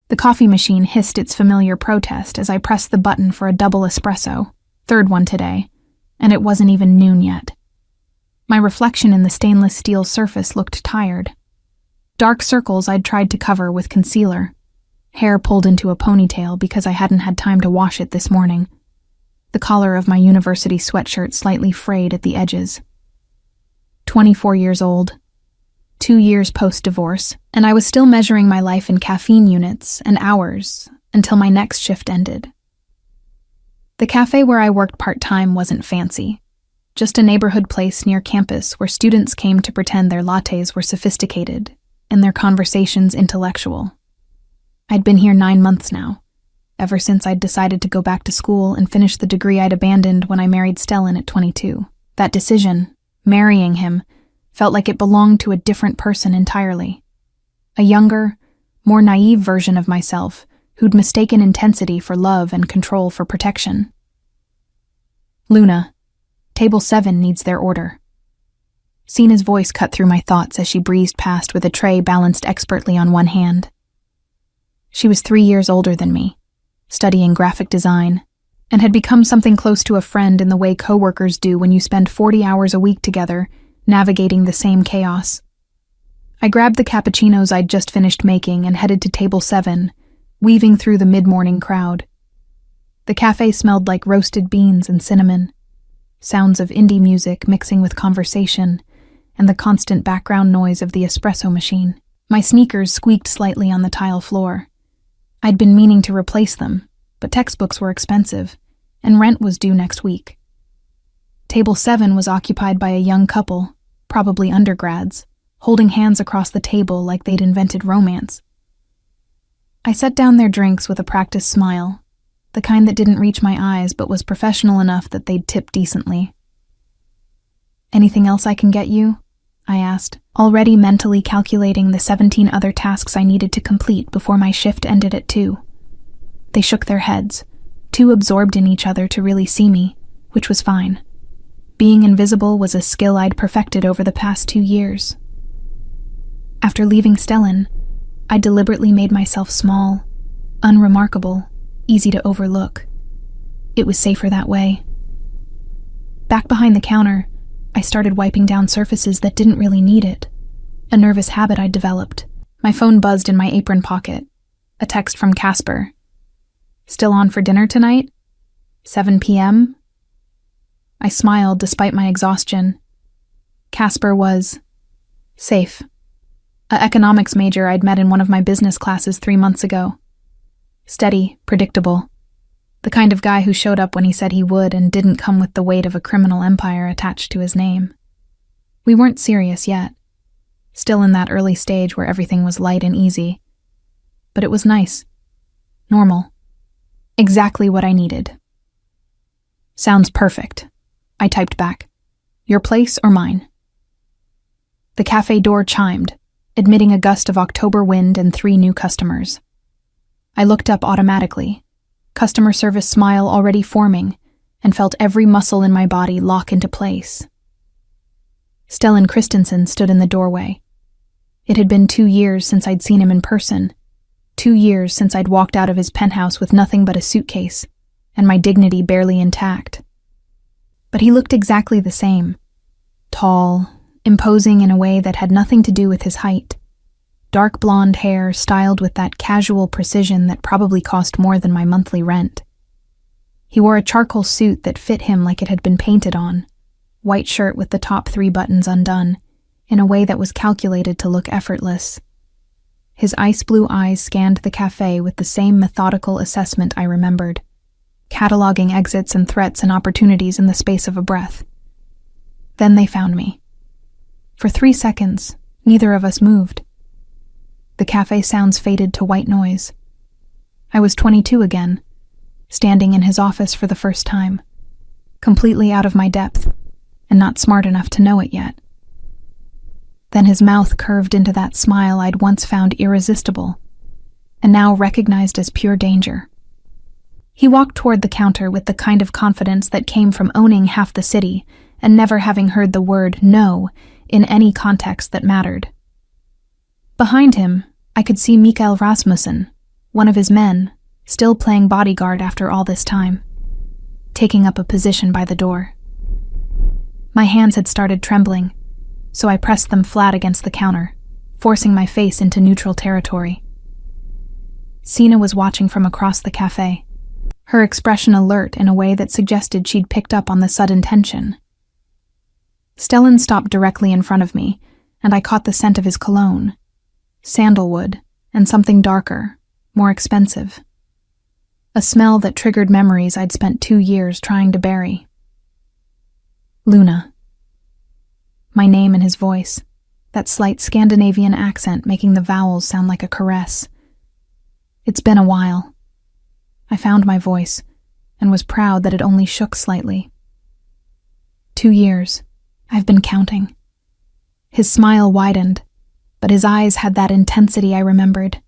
The coffee machine hissed its familiar protest as I pressed the button for a double espresso, third one today, and it wasn't even noon yet. My reflection in the stainless steel surface looked tired. Dark circles I'd tried to cover with concealer, hair pulled into a ponytail because I hadn't had time to wash it this morning. The collar of my university sweatshirt slightly frayed at the edges. 24 years old, 2 years post-divorce, and I was still measuring my life in caffeine units and hours until my next shift ended. The cafe where I worked part-time wasn't fancy, just a neighborhood place near campus where students came to pretend their lattes were sophisticated and their conversations intellectual. I'd been here 9 months now, ever since I'd decided to go back to school and finish the degree I'd abandoned when I married Stellan at 22. That decision, marrying him, felt like it belonged to a different person entirely. A younger, more naive version of myself who'd mistaken intensity for love and control for protection. "Luna, table 7 needs their order." Sina's voice cut through my thoughts as she breezed past with a tray balanced expertly on one hand. She was 3 years older than me, studying graphic design, and had become something close to a friend in the way coworkers do when you spend 40 hours a week together, navigating the same chaos. I grabbed the cappuccinos I'd just finished making and headed to table 7, weaving through the mid-morning crowd. The cafe smelled like roasted beans and cinnamon, sounds of indie music mixing with conversation, and the constant background noise of the espresso machine. My sneakers squeaked slightly on the tile floor. I'd been meaning to replace them, but textbooks were expensive, and rent was due next week. Table 7 was occupied by a young couple, probably undergrads, holding hands across the table like they'd invented romance. I set down their drinks with a practiced smile, the kind that didn't reach my eyes but was professional enough that they'd tip decently. "Anything else I can get you?" I asked, already mentally calculating the 17 other tasks I needed to complete before my shift ended at 2. They shook their heads, too absorbed in each other to really see me, which was fine. Being invisible was a skill I'd perfected over the past 2 years. After leaving Stellan, I deliberately made myself small, unremarkable, easy to overlook. It was safer that way. Back behind the counter, I started wiping down surfaces that didn't really need it, a nervous habit I'd developed. My phone buzzed in my apron pocket, a text from Casper. "Still on for dinner tonight? 7 p.m.? I smiled despite my exhaustion. Casper was safe. An economics major I'd met in one of my business classes 3 months ago. Steady, predictable. The kind of guy who showed up when he said he would and didn't come with the weight of a criminal empire attached to his name. We weren't serious yet, still in that early stage where everything was light and easy. But it was nice. Normal. Exactly what I needed. "Sounds perfect," I typed back. "Your place or mine?" The cafe door chimed, admitting a gust of October wind and 3 new customers. I looked up automatically, customer service smile already forming, and felt every muscle in my body lock into place. Stellan Christensen stood in the doorway. It had been 2 years since I'd seen him in person, 2 years since I'd walked out of his penthouse with nothing but a suitcase, and my dignity barely intact. But he looked exactly the same. Tall, imposing in a way that had nothing to do with his height. Dark blonde hair styled with that casual precision that probably cost more than my monthly rent. He wore a charcoal suit that fit him like it had been painted on, white shirt with the top 3 buttons undone, in a way that was calculated to look effortless. His ice blue eyes scanned the cafe with the same methodical assessment I remembered, cataloging exits and threats and opportunities in the space of a breath. Then they found me. For 3 seconds, neither of us moved. The cafe sounds faded to white noise. I was 22 again, standing in his office for the first time, completely out of my depth, and not smart enough to know it yet. Then his mouth curved into that smile I'd once found irresistible, and now recognized as pure danger. He walked toward the counter with the kind of confidence that came from owning half the city and never having heard the word no in any context that mattered. Behind him, I could see Mikael Rasmussen, one of his men, still playing bodyguard after all this time, taking up a position by the door. My hands had started trembling, so I pressed them flat against the counter, forcing my face into neutral territory. Sina was watching from across the cafe, her expression alert in a way that suggested she'd picked up on the sudden tension. Stellan stopped directly in front of me, and I caught the scent of his cologne, sandalwood, and something darker, more expensive. A smell that triggered memories I'd spent 2 years trying to bury. Luna. My name in his voice, that slight Scandinavian accent making the vowels sound like a caress. It's been a while. I found my voice, and was proud that it only shook slightly. 2 years. I've been counting. His smile widened, but his eyes had that intensity I remembered,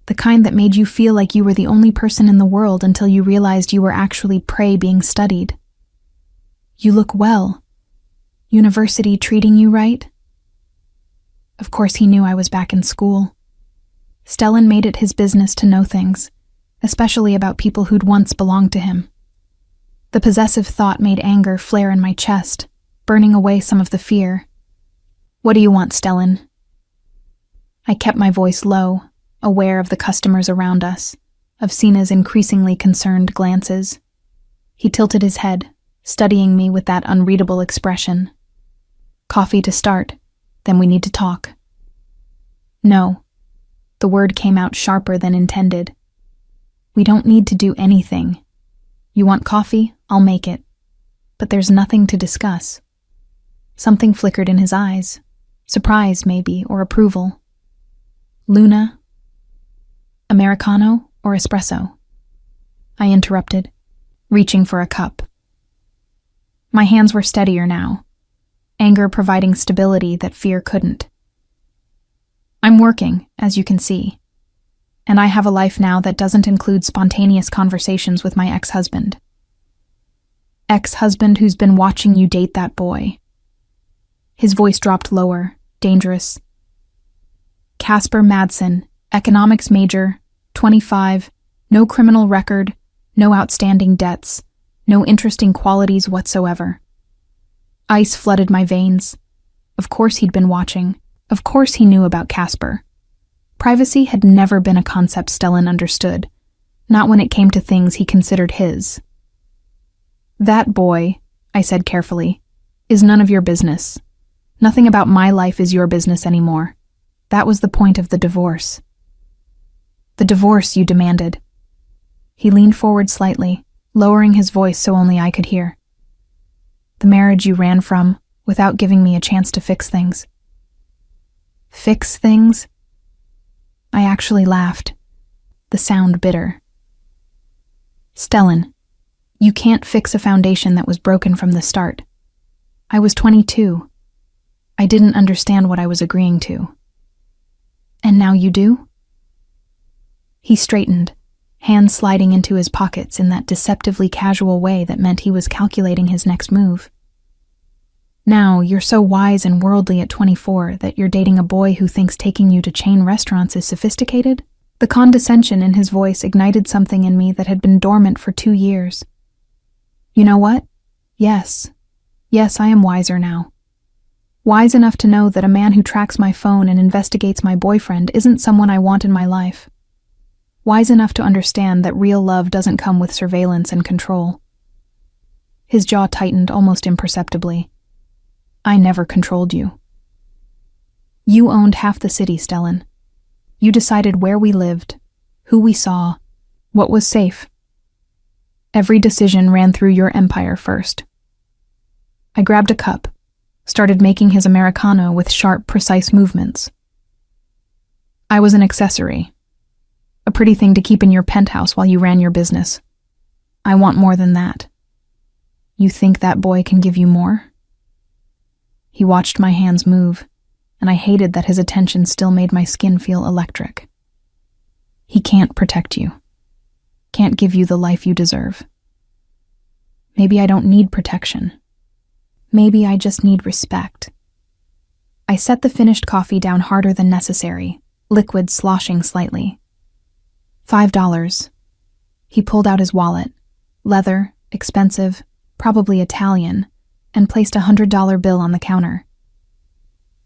the kind that made you feel like you were the only person in the world until you realized you were actually prey being studied. You look well. University treating you right? Of course he knew I was back in school. Stellan made it his business to know things, especially about people who'd once belonged to him. The possessive thought made anger flare in my chest, burning away some of the fear. What do you want, Stellan? I kept my voice low, aware of the customers around us, of Sina's increasingly concerned glances. He tilted his head, studying me with that unreadable expression. Coffee to start, then we need to talk. No. The word came out sharper than intended. We don't need to do anything. You want coffee? I'll make it. But there's nothing to discuss. Something flickered in his eyes. Surprise, maybe, or approval. Luna? Americano or espresso? I interrupted, reaching for a cup. My hands were steadier now, anger providing stability that fear couldn't. I'm working, as you can see, and I have a life now that doesn't include spontaneous conversations with my ex-husband. Ex-husband who's been watching you date that boy. His voice dropped lower, dangerous. Casper Madsen, economics major, 25, no criminal record, no outstanding debts, no interesting qualities whatsoever. Ice flooded my veins. Of course he'd been watching. Of course he knew about Casper. Privacy had never been a concept Stellan understood, not when it came to things he considered his. That boy, I said carefully, is none of your business. Nothing about my life is your business anymore. That was the point of the divorce. The divorce you demanded. He leaned forward slightly, lowering his voice so only I could hear. The marriage you ran from, without giving me a chance to fix things. Fix things? I actually laughed, the sound bitter. Stellan, you can't fix a foundation that was broken from the start. I was 22. I didn't understand what I was agreeing to. And now you do? He straightened, hands sliding into his pockets in that deceptively casual way that meant he was calculating his next move. Now, you're so wise and worldly at 24 that you're dating a boy who thinks taking you to chain restaurants is sophisticated? The condescension in his voice ignited something in me that had been dormant for 2 years. You know what? Yes. Yes, I am wiser now. Wise enough to know that a man who tracks my phone and investigates my boyfriend isn't someone I want in my life. Wise enough to understand that real love doesn't come with surveillance and control. His jaw tightened almost imperceptibly. I never controlled you. You owned half the city, Stellan. You decided where we lived, who we saw, what was safe. Every decision ran through your empire first. I grabbed a cup, started making his Americano with sharp, precise movements. I was an accessory, a pretty thing to keep in your penthouse while you ran your business. I want more than that. You think that boy can give you more? He watched my hands move, and I hated that his attention still made my skin feel electric. He can't protect you. Can't give you the life you deserve. Maybe I don't need protection. Maybe I just need respect. I set the finished coffee down harder than necessary, liquid sloshing slightly. $5. He pulled out his wallet, leather, expensive, probably Italian, and placed a $100 bill on the counter.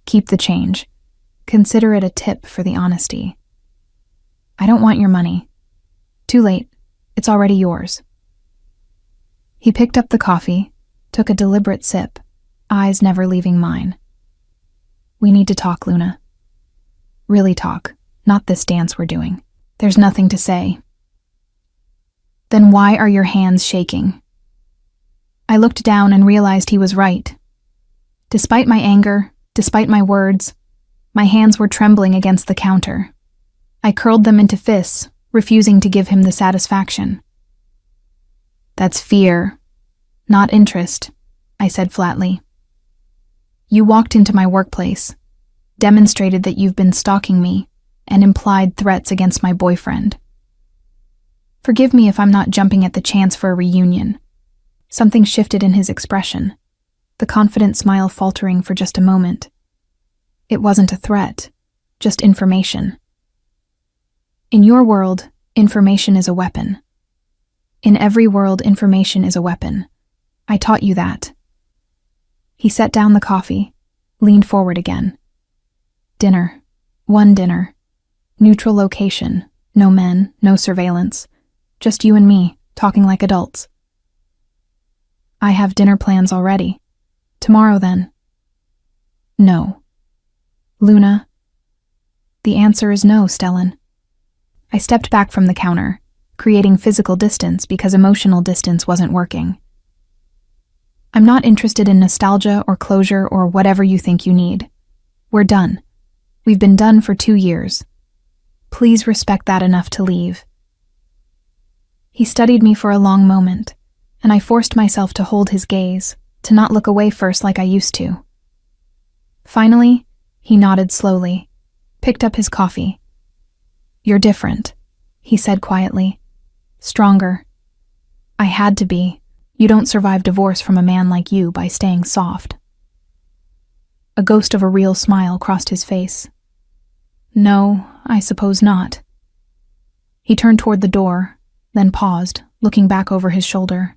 Keep the change. Consider it a tip for the honesty. I don't want your money. Too late. It's already yours. He picked up the coffee, took a deliberate sip, eyes never leaving mine. We need to talk, Luna. Really talk, not this dance we're doing. There's nothing to say. Then why are your hands shaking? I looked down and realized he was right. Despite my anger, despite my words, my hands were trembling against the counter. I curled them into fists, refusing to give him the satisfaction. That's fear, not interest, I said flatly. You walked into my workplace, demonstrated that you've been stalking me, and implied threats against my boyfriend. Forgive me if I'm not jumping at the chance for a reunion. Something shifted in his expression, the confident smile faltering for just a moment. It wasn't a threat, just information. In your world, information is a weapon. In every world, information is a weapon. I taught you that. He set down the coffee, leaned forward again. Dinner. One dinner. Neutral location. No men, no surveillance. Just you and me, talking like adults. I have dinner plans already. Tomorrow, then. No. Luna. The answer is no, Stellan. I stepped back from the counter, creating physical distance because emotional distance wasn't working. I'm not interested in nostalgia or closure or whatever you think you need. We're done. We've been done for 2 years. Please respect that enough to leave. He studied me for a long moment, and I forced myself to hold his gaze, to not look away first like I used to. Finally, he nodded slowly, picked up his coffee. You're different, he said quietly. Stronger. I had to be. You don't survive divorce from a man like you by staying soft. A ghost of a real smile crossed his face. No, I suppose not. He turned toward the door, then paused, looking back over his shoulder.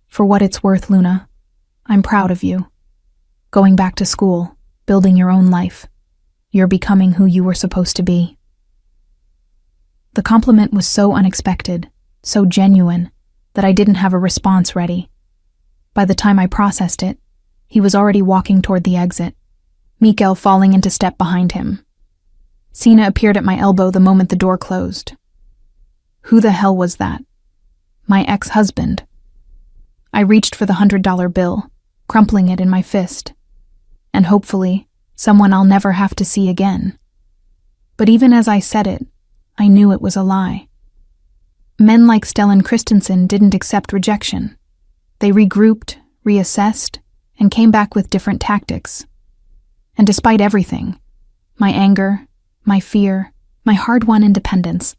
For what it's worth, Luna, I'm proud of you. Going back to school, building your own life. You're becoming who you were supposed to be. The compliment was so unexpected, so genuine, that I didn't have a response ready. By the time I processed it, he was already walking toward the exit, Mikael falling into step behind him. Sina appeared at my elbow the moment the door closed. Who the hell was that? My ex-husband. I reached for the $100 bill, crumpling it in my fist. And hopefully, someone I'll never have to see again. But even as I said it, I knew it was a lie. Men like Stellan Christensen didn't accept rejection. They regrouped, reassessed, and came back with different tactics. And despite everything, my anger, my fear, my hard-won independence,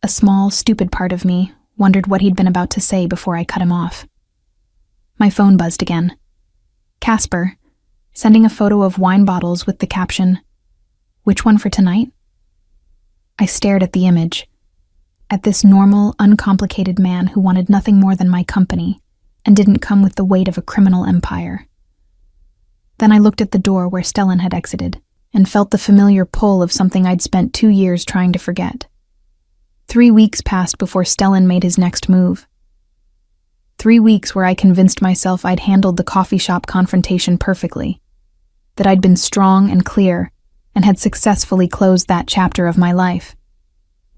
a small, stupid part of me wondered what he'd been about to say before I cut him off. My phone buzzed again. Casper, sending a photo of wine bottles with the caption, "Which one for tonight?" I stared at the image, at this normal, uncomplicated man who wanted nothing more than my company and didn't come with the weight of a criminal empire. Then I looked at the door where Stellan had exited and felt the familiar pull of something I'd spent 2 years trying to forget. 3 weeks passed before Stellan made his next move. 3 weeks where I convinced myself I'd handled the coffee shop confrontation perfectly, that I'd been strong and clear and had successfully closed that chapter of my life.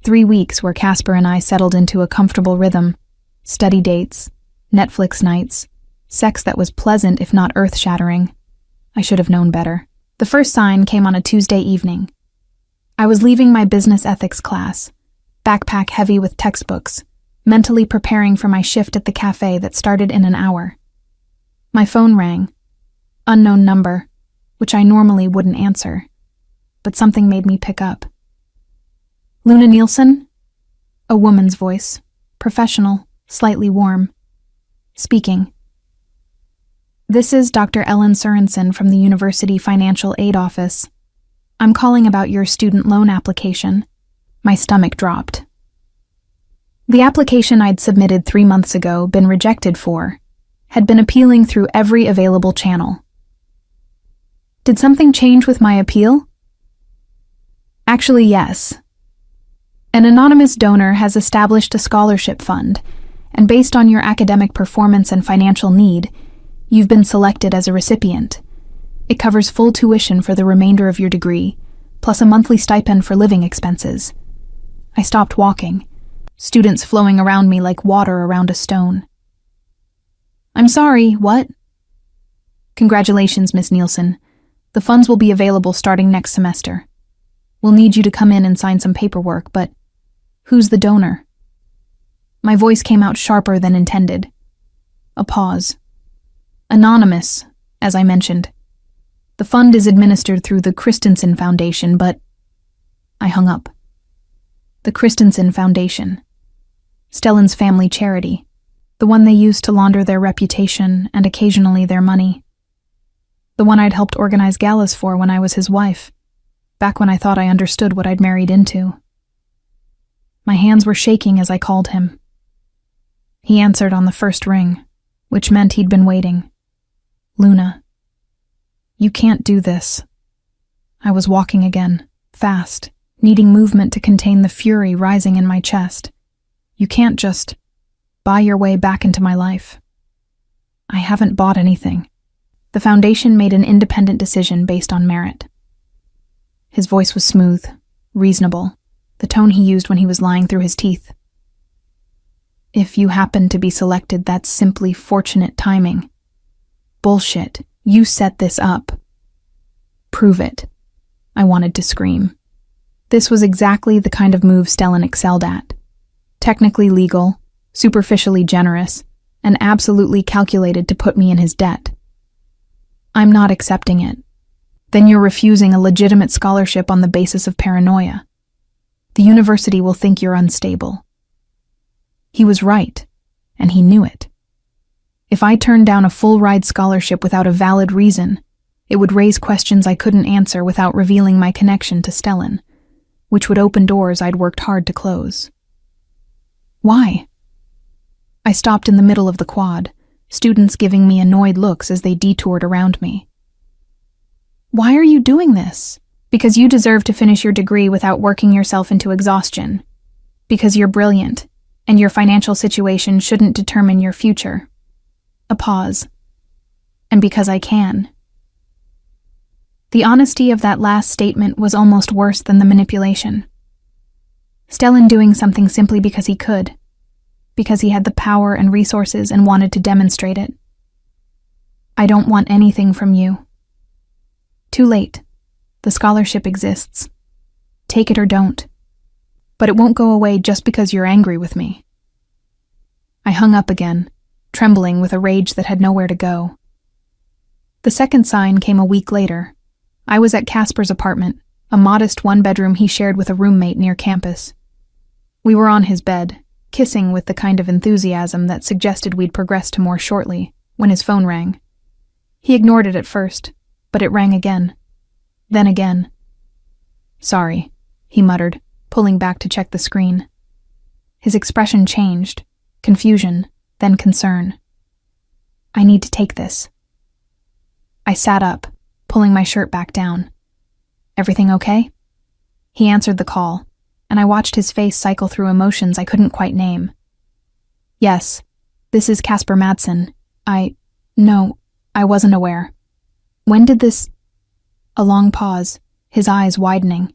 3 weeks where Casper and I settled into a comfortable rhythm, study dates, Netflix nights, sex that was pleasant if not earth-shattering. I should have known better. The first sign came on a Tuesday evening. I was leaving my business ethics class, backpack heavy with textbooks, mentally preparing for my shift at the cafe that started in an hour. My phone rang. Unknown number, which I normally wouldn't answer, but something made me pick up. Luna Nielsen? A woman's voice, professional, slightly warm. Speaking. This is Dr. Ellen Sorensen from the University Financial Aid Office. I'm calling about your student loan application. My stomach dropped. The application I'd submitted 3 months ago, been rejected for, had been appealing through every available channel. Did something change with my appeal? Actually, yes. An anonymous donor has established a scholarship fund, and based on your academic performance and financial need, you've been selected as a recipient. It covers full tuition for the remainder of your degree, plus a monthly stipend for living expenses. I stopped walking, students flowing around me like water around a stone. I'm sorry, what? Congratulations, Miss Nielsen. The funds will be available starting next semester. We'll need you to come in and sign some paperwork, but who's the donor? My voice came out sharper than intended. A pause. Anonymous, as I mentioned. The fund is administered through the Christensen Foundation, but I hung up. The Christensen Foundation. Stellan's family charity. The one they used to launder their reputation and occasionally their money. The one I'd helped organize galas for when I was his wife, back when I thought I understood what I'd married into. My hands were shaking as I called him. He answered on the first ring, which meant he'd been waiting. Luna. You can't do this. I was walking again, fast, needing movement to contain the fury rising in my chest. You can't just buy your way back into my life. I haven't bought anything. The foundation made an independent decision based on merit. His voice was smooth, reasonable, the tone he used when he was lying through his teeth. If you happen to be selected, that's simply fortunate timing. Bullshit. You set this up. Prove it. I wanted to scream. This was exactly the kind of move Stellan excelled at. Technically legal, superficially generous, and absolutely calculated to put me in his debt. I'm not accepting it. Then you're refusing a legitimate scholarship on the basis of paranoia. The university will think you're unstable. He was right, and he knew it. If I turned down a full-ride scholarship without a valid reason, it would raise questions I couldn't answer without revealing my connection to Stellan, which would open doors I'd worked hard to close. Why? I stopped in the middle of the quad, students giving me annoyed looks as they detoured around me. Why are you doing this? Because you deserve to finish your degree without working yourself into exhaustion. Because you're brilliant, and your financial situation shouldn't determine your future. A pause. And because I can. The honesty of that last statement was almost worse than the manipulation. Stellan doing something simply because he could. Because he had the power and resources and wanted to demonstrate it. I don't want anything from you. Too late. The scholarship exists. Take it or don't. But it won't go away just because you're angry with me. I hung up again, trembling with a rage that had nowhere to go. The second sign came a week later. I was at Casper's apartment, a modest one-bedroom he shared with a roommate near campus. We were on his bed, kissing with the kind of enthusiasm that suggested we'd progress to more shortly, when his phone rang. He ignored it at first, but it rang again. Then again. Sorry, he muttered, pulling back to check the screen. His expression changed, confusion, then concern. I need to take this. I sat up, pulling my shirt back down. Everything okay? He answered the call, and I watched his face cycle through emotions I couldn't quite name. Yes, this is Casper Madsen. No, I wasn't aware. When did this... A long pause, his eyes widening.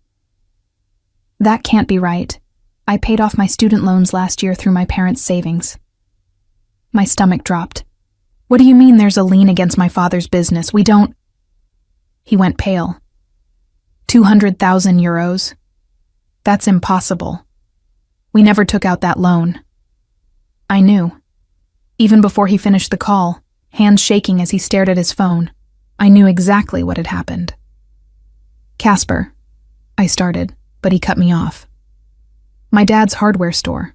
That can't be right. I paid off my student loans last year through my parents' savings. My stomach dropped. What do you mean there's a lien against my father's business? We don't... He went pale. 200,000 euros. That's impossible. We never took out that loan. I knew. Even before he finished the call, hands shaking as he stared at his phone, I knew exactly what had happened. Casper, I started, but he cut me off. My dad's hardware store.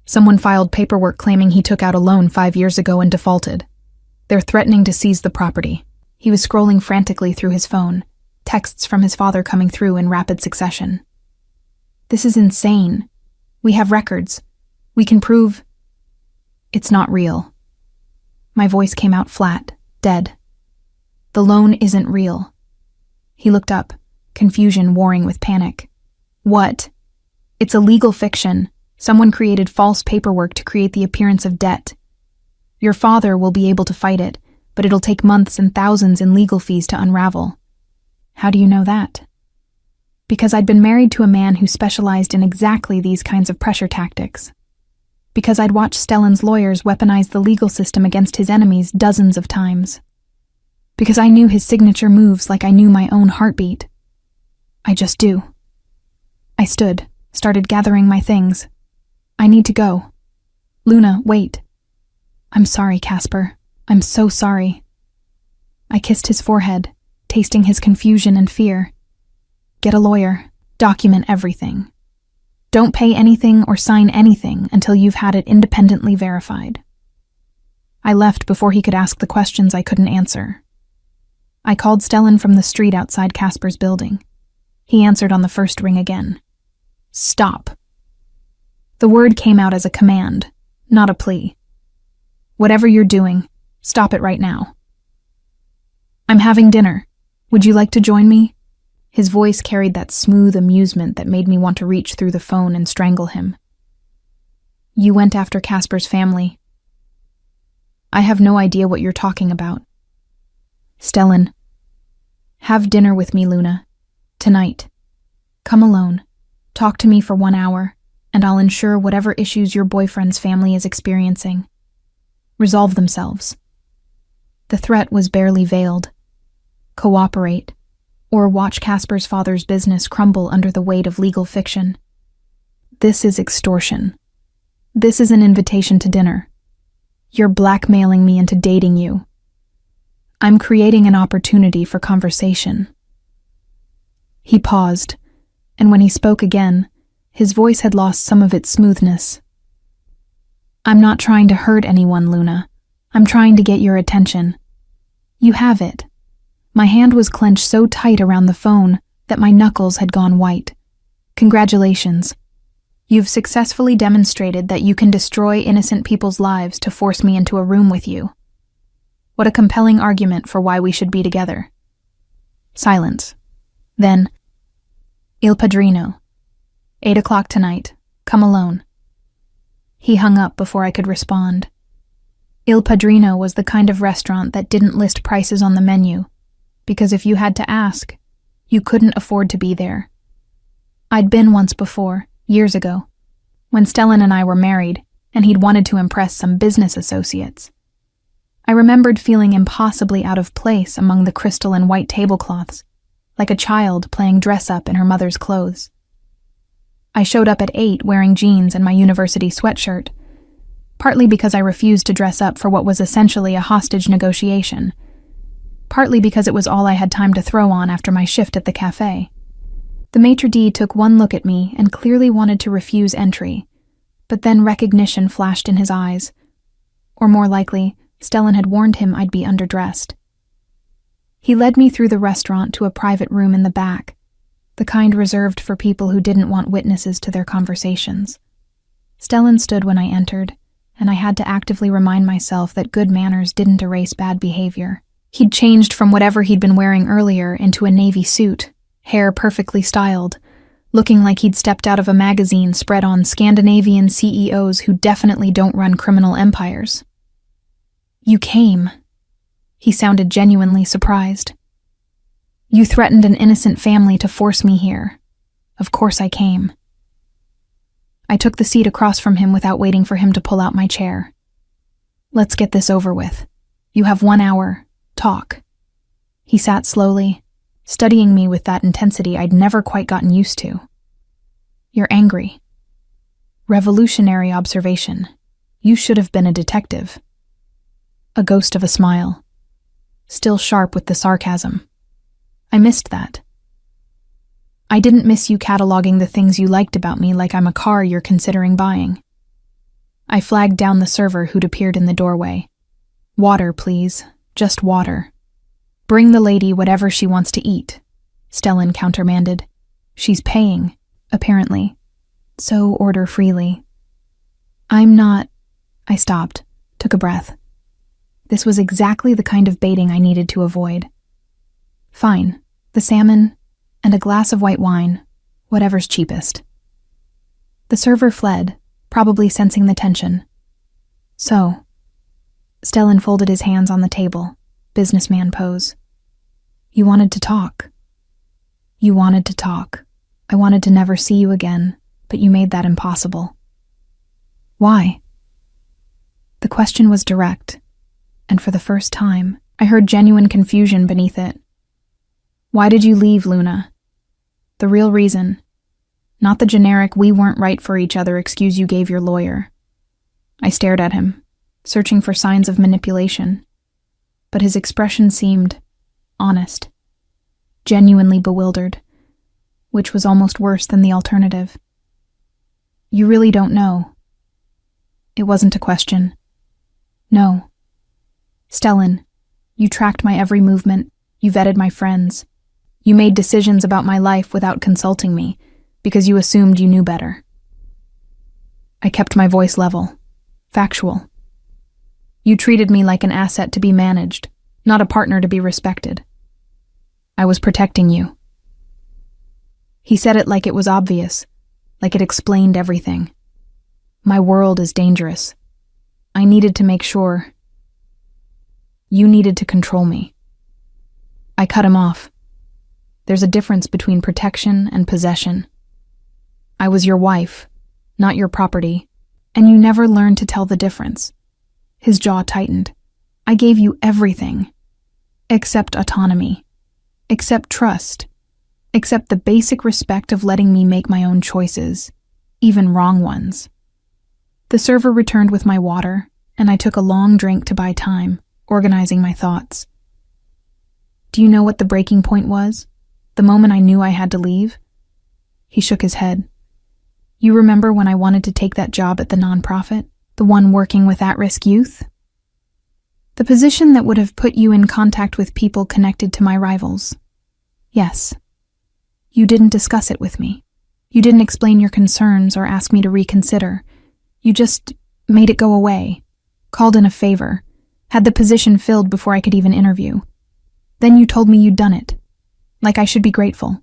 Someone filed paperwork claiming he took out a loan 5 years ago and defaulted. They're threatening to seize the property. He was scrolling frantically through his phone, texts from his father coming through in rapid succession. This is insane. We have records. We can prove... It's not real. My voice came out flat, dead. The loan isn't real. He looked up, confusion warring with panic. What? It's a legal fiction. Someone created false paperwork to create the appearance of debt. Your father will be able to fight it, but it'll take months and thousands in legal fees to unravel. How do you know that? Because I'd been married to a man who specialized in exactly these kinds of pressure tactics. Because I'd watched Stellan's lawyers weaponize the legal system against his enemies dozens of times. Because I knew his signature moves like I knew my own heartbeat. I just do. I stood, started gathering my things. I need to go. Luna, wait. I'm sorry, Casper. I'm so sorry. I kissed his forehead, tasting his confusion and fear. Get a lawyer. Document everything. Don't pay anything or sign anything until you've had it independently verified. I left before he could ask the questions I couldn't answer. I called Stellan from the street outside Casper's building. He answered on the first ring again. Stop. The word came out as a command, not a plea. Whatever you're doing, stop it right now. I'm having dinner. Would you like to join me? His voice carried that smooth amusement that made me want to reach through the phone and strangle him. You went after Casper's family. I have no idea what you're talking about. Stellan. Have dinner with me, Luna. Tonight. Come alone. Talk to me for 1 hour, and I'll ensure whatever issues your boyfriend's family is experiencing resolve themselves. The threat was barely veiled. Cooperate, or watch Casper's father's business crumble under the weight of legal fiction. This is extortion. This is an invitation to dinner. You're blackmailing me into dating you. I'm creating an opportunity for conversation. He paused, and when he spoke again, his voice had lost some of its smoothness. I'm not trying to hurt anyone, Luna. I'm trying to get your attention. You have it. My hand was clenched so tight around the phone that my knuckles had gone white. Congratulations. You've successfully demonstrated that you can destroy innocent people's lives to force me into a room with you. What a compelling argument for why we should be together. Silence. Then, Il Padrino. 8 o'clock tonight. Come alone. He hung up before I could respond. Il Padrino was the kind of restaurant that didn't list prices on the menu, because if you had to ask, you couldn't afford to be there. I'd been once before, years ago, when Stellan and I were married, and he'd wanted to impress some business associates. I remembered feeling impossibly out of place among the crystal and white tablecloths, like a child playing dress-up in her mother's clothes. I showed up at 8 wearing jeans and my university sweatshirt, partly because I refused to dress up for what was essentially a hostage negotiation, partly because it was all I had time to throw on after my shift at the cafe. The maitre d' took one look at me and clearly wanted to refuse entry, but then recognition flashed in his eyes. Or more likely, Stellan had warned him I'd be underdressed. He led me through the restaurant to a private room in the back, the kind reserved for people who didn't want witnesses to their conversations. Stellan stood when I entered, and I had to actively remind myself that good manners didn't erase bad behavior. He'd changed from whatever he'd been wearing earlier into a navy suit, hair perfectly styled, looking like he'd stepped out of a magazine spread on Scandinavian CEOs who definitely don't run criminal empires. You came. He sounded genuinely surprised. You threatened an innocent family to force me here. Of course I came. I took the seat across from him without waiting for him to pull out my chair. Let's get this over with. You have 1 hour. Talk. He sat slowly, studying me with that intensity I'd never quite gotten used to. You're angry. Revolutionary observation. You should have been a detective. A ghost of a smile. Still sharp with the sarcasm. I missed that. I didn't miss you cataloging the things you liked about me like I'm a car you're considering buying. I flagged down the server who'd appeared in the doorway. Water, please. Just water. Bring the lady whatever she wants to eat, Stellan countermanded. She's paying, apparently. so order freely. I'm not... I stopped, took a breath. This was exactly the kind of baiting I needed to avoid. Fine, the salmon and a glass of white wine, whatever's cheapest. The server fled, probably sensing the tension. So, Stellan folded his hands on the table, businessman pose. You wanted to talk. You wanted to talk. I wanted to never see you again, but you made that impossible. Why? The question was direct, and for the first time, I heard genuine confusion beneath it. Why did you leave, Luna? The real reason. Not the generic "we weren't right for each other" excuse you gave your lawyer. I stared at him, searching for signs of manipulation, but his expression seemed honest, genuinely bewildered, which was almost worse than the alternative. You really don't know. It wasn't a question. No. Stellan, you tracked my every movement, you vetted my friends. You made decisions about my life without consulting me, because you assumed you knew better. I kept my voice level, factual. You treated me like an asset to be managed, not a partner to be respected. I was protecting you. He said it like it was obvious, like it explained everything. My world is dangerous. I needed to make sure. You needed to control me. I cut him off. There's a difference between protection and possession. I was your wife, not your property, and you never learned to tell the difference. His jaw tightened. I gave you everything, except autonomy, except trust, except the basic respect of letting me make my own choices, even wrong ones. The server returned with my water, and I took a long drink to buy time, organizing my thoughts. Do you know what the breaking point was? The moment I knew I had to leave? He shook his head. You remember when I wanted to take that job at the nonprofit? The one working with at-risk youth? The position that would have put you in contact with people connected to my rivals. Yes. You didn't discuss it with me. You didn't explain your concerns or ask me to reconsider. You just made it go away, called in a favor, had the position filled before I could even interview. Then you told me you'd done it, like I should be grateful.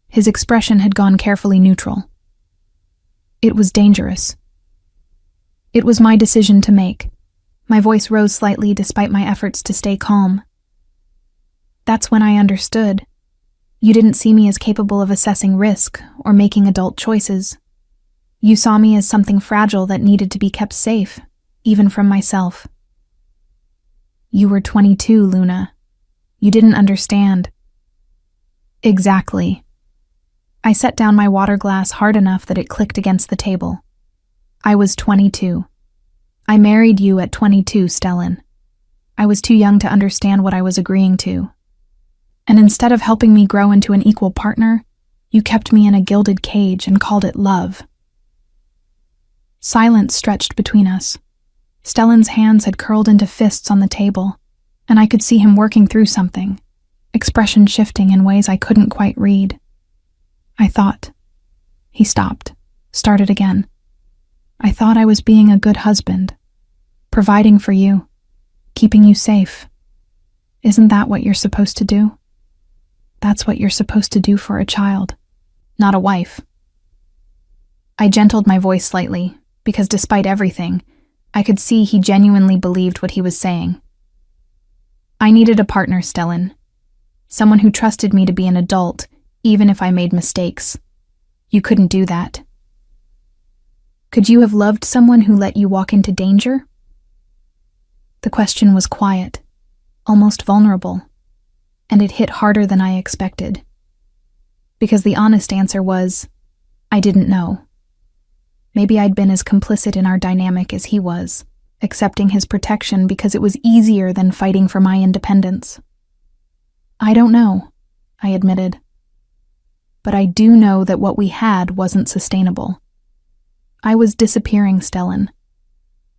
His expression had gone carefully neutral. It was dangerous. It was my decision to make. My voice rose slightly despite my efforts to stay calm. That's when I understood. You didn't see me as capable of assessing risk or making adult choices. You saw me as something fragile that needed to be kept safe, even from myself. You were 22, Luna. You didn't understand. Exactly. I set down my water glass hard enough that it clicked against the table. I was 22. I married you at 22, Stellan. I was too young to understand what I was agreeing to. And instead of helping me grow into an equal partner, you kept me in a gilded cage and called it love. Silence stretched between us. Stellan's hands had curled into fists on the table, and I could see him working through something, expression shifting in ways I couldn't quite read. I thought. He stopped, started again. I thought I was being a good husband, providing for you, keeping you safe. Isn't that what you're supposed to do? That's what you're supposed to do for a child, not a wife. I gentled my voice slightly, because despite everything, I could see he genuinely believed what he was saying. I needed a partner, Stellan. Someone who trusted me to be an adult, even if I made mistakes. You couldn't do that. Could you have loved someone who let you walk into danger? The question was quiet, almost vulnerable, and it hit harder than I expected. Because the honest answer was, I didn't know. Maybe I'd been as complicit in our dynamic as he was, accepting his protection because it was easier than fighting for my independence. I don't know, I admitted. But I do know that what we had wasn't sustainable. I was disappearing, Stellan,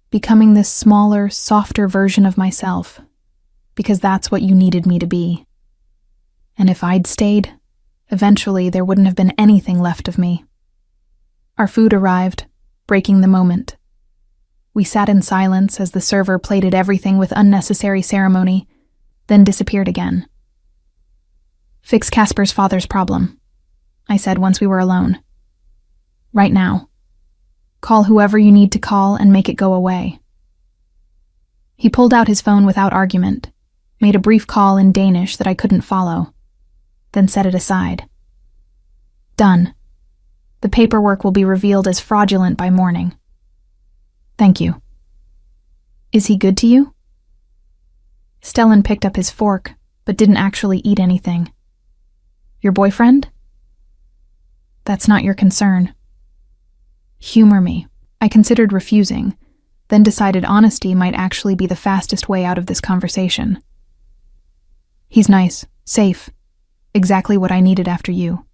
becoming this smaller, softer version of myself, because that's what you needed me to be. And if I'd stayed, eventually there wouldn't have been anything left of me. Our food arrived, breaking the moment. We sat in silence as the server plated everything with unnecessary ceremony, then disappeared again. "Fix Casper's father's problem," I said once we were alone. "Right now. Call whoever you need to call and make it go away." He pulled out his phone without argument, made a brief call in Danish that I couldn't follow, then set it aside. "Done. The paperwork will be revealed as fraudulent by morning." "Thank you." "Is he good to you?" Stellan picked up his fork, but didn't actually eat anything. "Your boyfriend?" "That's not your concern." "Humor me." I considered refusing, then decided honesty might actually be the fastest way out of this conversation. "He's nice, safe, exactly what I needed after you.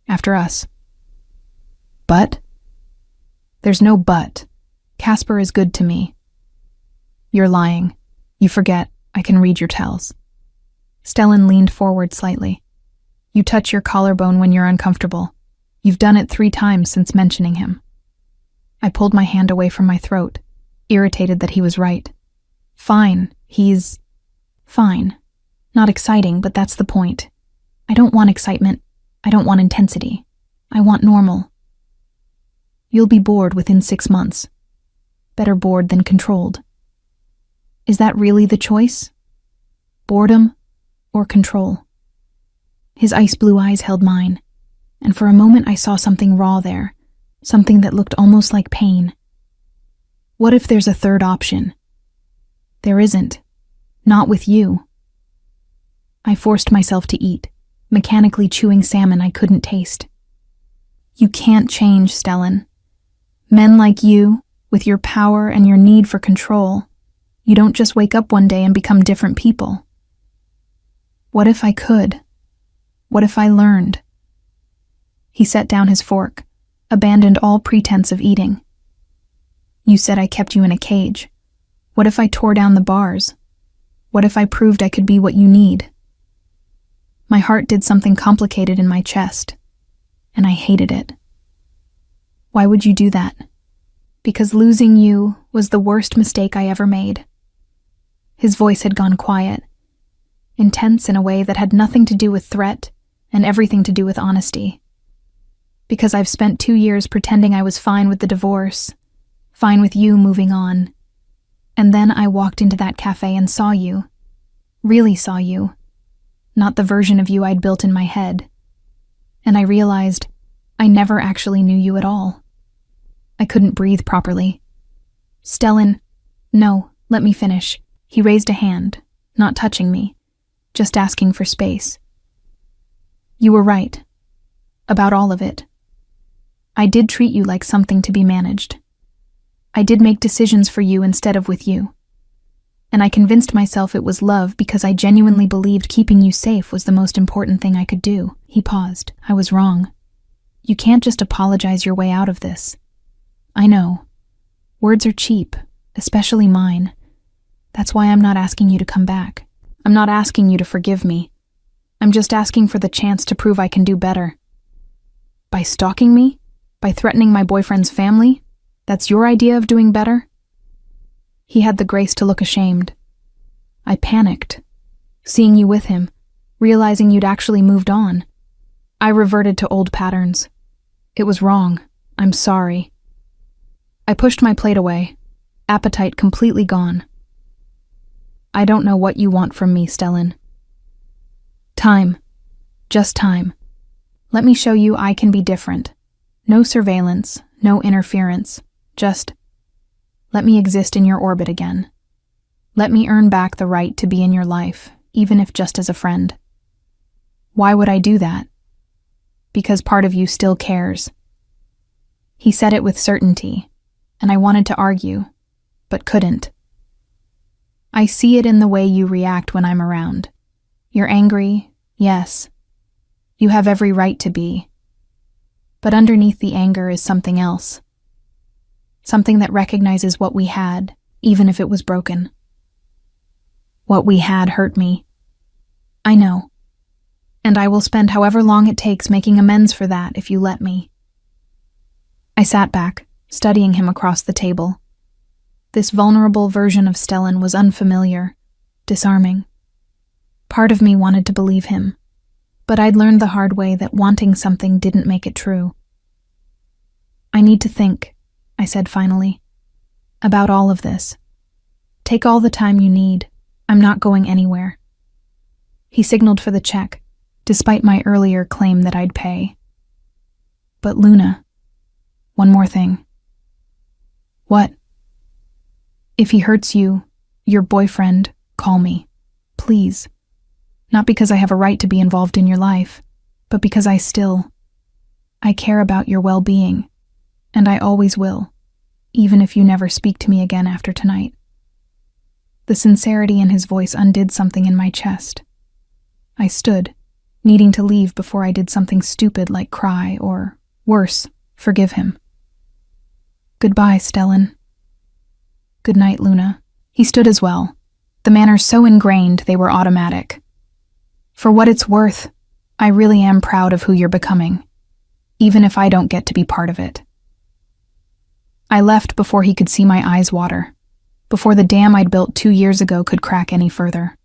After us." "But?" "There's no but. Casper is good to me." "You're lying. You forget. I can read your tells." Stellan leaned forward slightly. "You touch your collarbone when you're uncomfortable. You've done it 3 times since mentioning him." I pulled my hand away from my throat, irritated that he was right. "Fine, he's fine. Not exciting, but that's the point. I don't want excitement. I don't want intensity. I want normal. You'll be bored within 6 months. Better bored than controlled." Is that really the choice? Boredom or control? His ice blue eyes held mine, and for a moment I saw something raw there, something that looked almost like pain. What if there's a third option? There isn't. Not with you. I forced myself to eat, mechanically chewing salmon I couldn't taste. You can't change, Stellan. Men like you, with your power and your need for control, you don't just wake up one day and become different people. What if I could? What if I learned? He set down his fork, abandoned all pretense of eating. You said I kept you in a cage. What if I tore down the bars? What if I proved I could be what you need? My heart did something complicated in my chest, and I hated it. Why would you do that? Because losing you was the worst mistake I ever made. His voice had gone quiet, intense in a way that had nothing to do with threat and everything to do with honesty. Because I've spent 2 years pretending I was fine with the divorce, fine with you moving on, and then I walked into that cafe and saw you, really saw you, not the version of you I'd built in my head, and I realized I never actually knew you at all. I couldn't breathe properly. Stellan, no, let me finish. He raised a hand, not touching me, just asking for space. You were right. About all of it. I did treat you like something to be managed. I did make decisions for you instead of with you. And I convinced myself it was love because I genuinely believed keeping you safe was the most important thing I could do. He paused. I was wrong. You can't just apologize your way out of this. I know. Words are cheap, especially mine. That's why I'm not asking you to come back. I'm not asking you to forgive me. I'm just asking for the chance to prove I can do better. By stalking me? By threatening my boyfriend's family? That's your idea of doing better? He had the grace to look ashamed. I panicked, seeing you with him, realizing you'd actually moved on. I reverted to old patterns. It was wrong. I'm sorry. I pushed my plate away, appetite completely gone. I don't know what you want from me, Stellan. Time. Just time. Let me show you I can be different. No surveillance, no interference. Just let me exist in your orbit again. Let me earn back the right to be in your life, even if just as a friend. Why would I do that? Because part of you still cares. He said it with certainty, and I wanted to argue, but couldn't. I see it in the way you react when I'm around. You're angry, yes. You have every right to be. But underneath the anger is something else. Something that recognizes what we had, even if it was broken. What we had hurt me. I know. And I will spend however long it takes making amends for that if you let me. I sat back, studying him across the table. This vulnerable version of Stellan was unfamiliar, disarming. Part of me wanted to believe him, but I'd learned the hard way that wanting something didn't make it true. I need to think, I said finally, about all of this. Take all the time you need. I'm not going anywhere. He signaled for the check, despite my earlier claim that I'd pay. But Luna, one more thing. What? If he hurts you, your boyfriend, call me. Please. Not because I have a right to be involved in your life, but because I care about your well-being, and I always will, even if you never speak to me again after tonight. The sincerity in his voice undid something in my chest. I stood, needing to leave before I did something stupid like cry or, worse, forgive him. Goodbye, Stellan. Good night, Luna. He stood as well, the manners so ingrained they were automatic. For what it's worth, I really am proud of who you're becoming, even if I don't get to be part of it. I left before he could see my eyes water, before the dam I'd built 2 years ago could crack any further.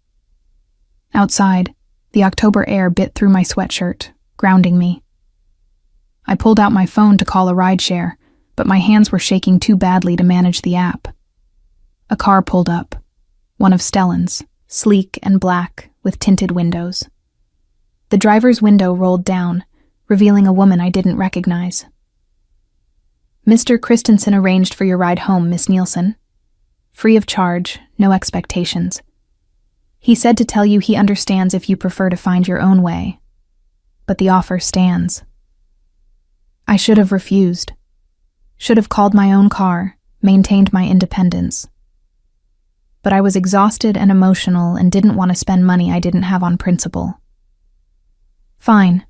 Outside, the October air bit through my sweatshirt, grounding me. I pulled out my phone to call a rideshare, but my hands were shaking too badly to manage the app. A car pulled up, one of Stellan's, sleek and black, with tinted windows. The driver's window rolled down, revealing a woman I didn't recognize. Mr. Christensen arranged for your ride home, Miss Nielsen. Free of charge, no expectations. He said to tell you he understands if you prefer to find your own way. But the offer stands. I should have refused. Should have called my own car, maintained my independence. But I was exhausted and emotional and didn't want to spend money I didn't have on principle. Fine.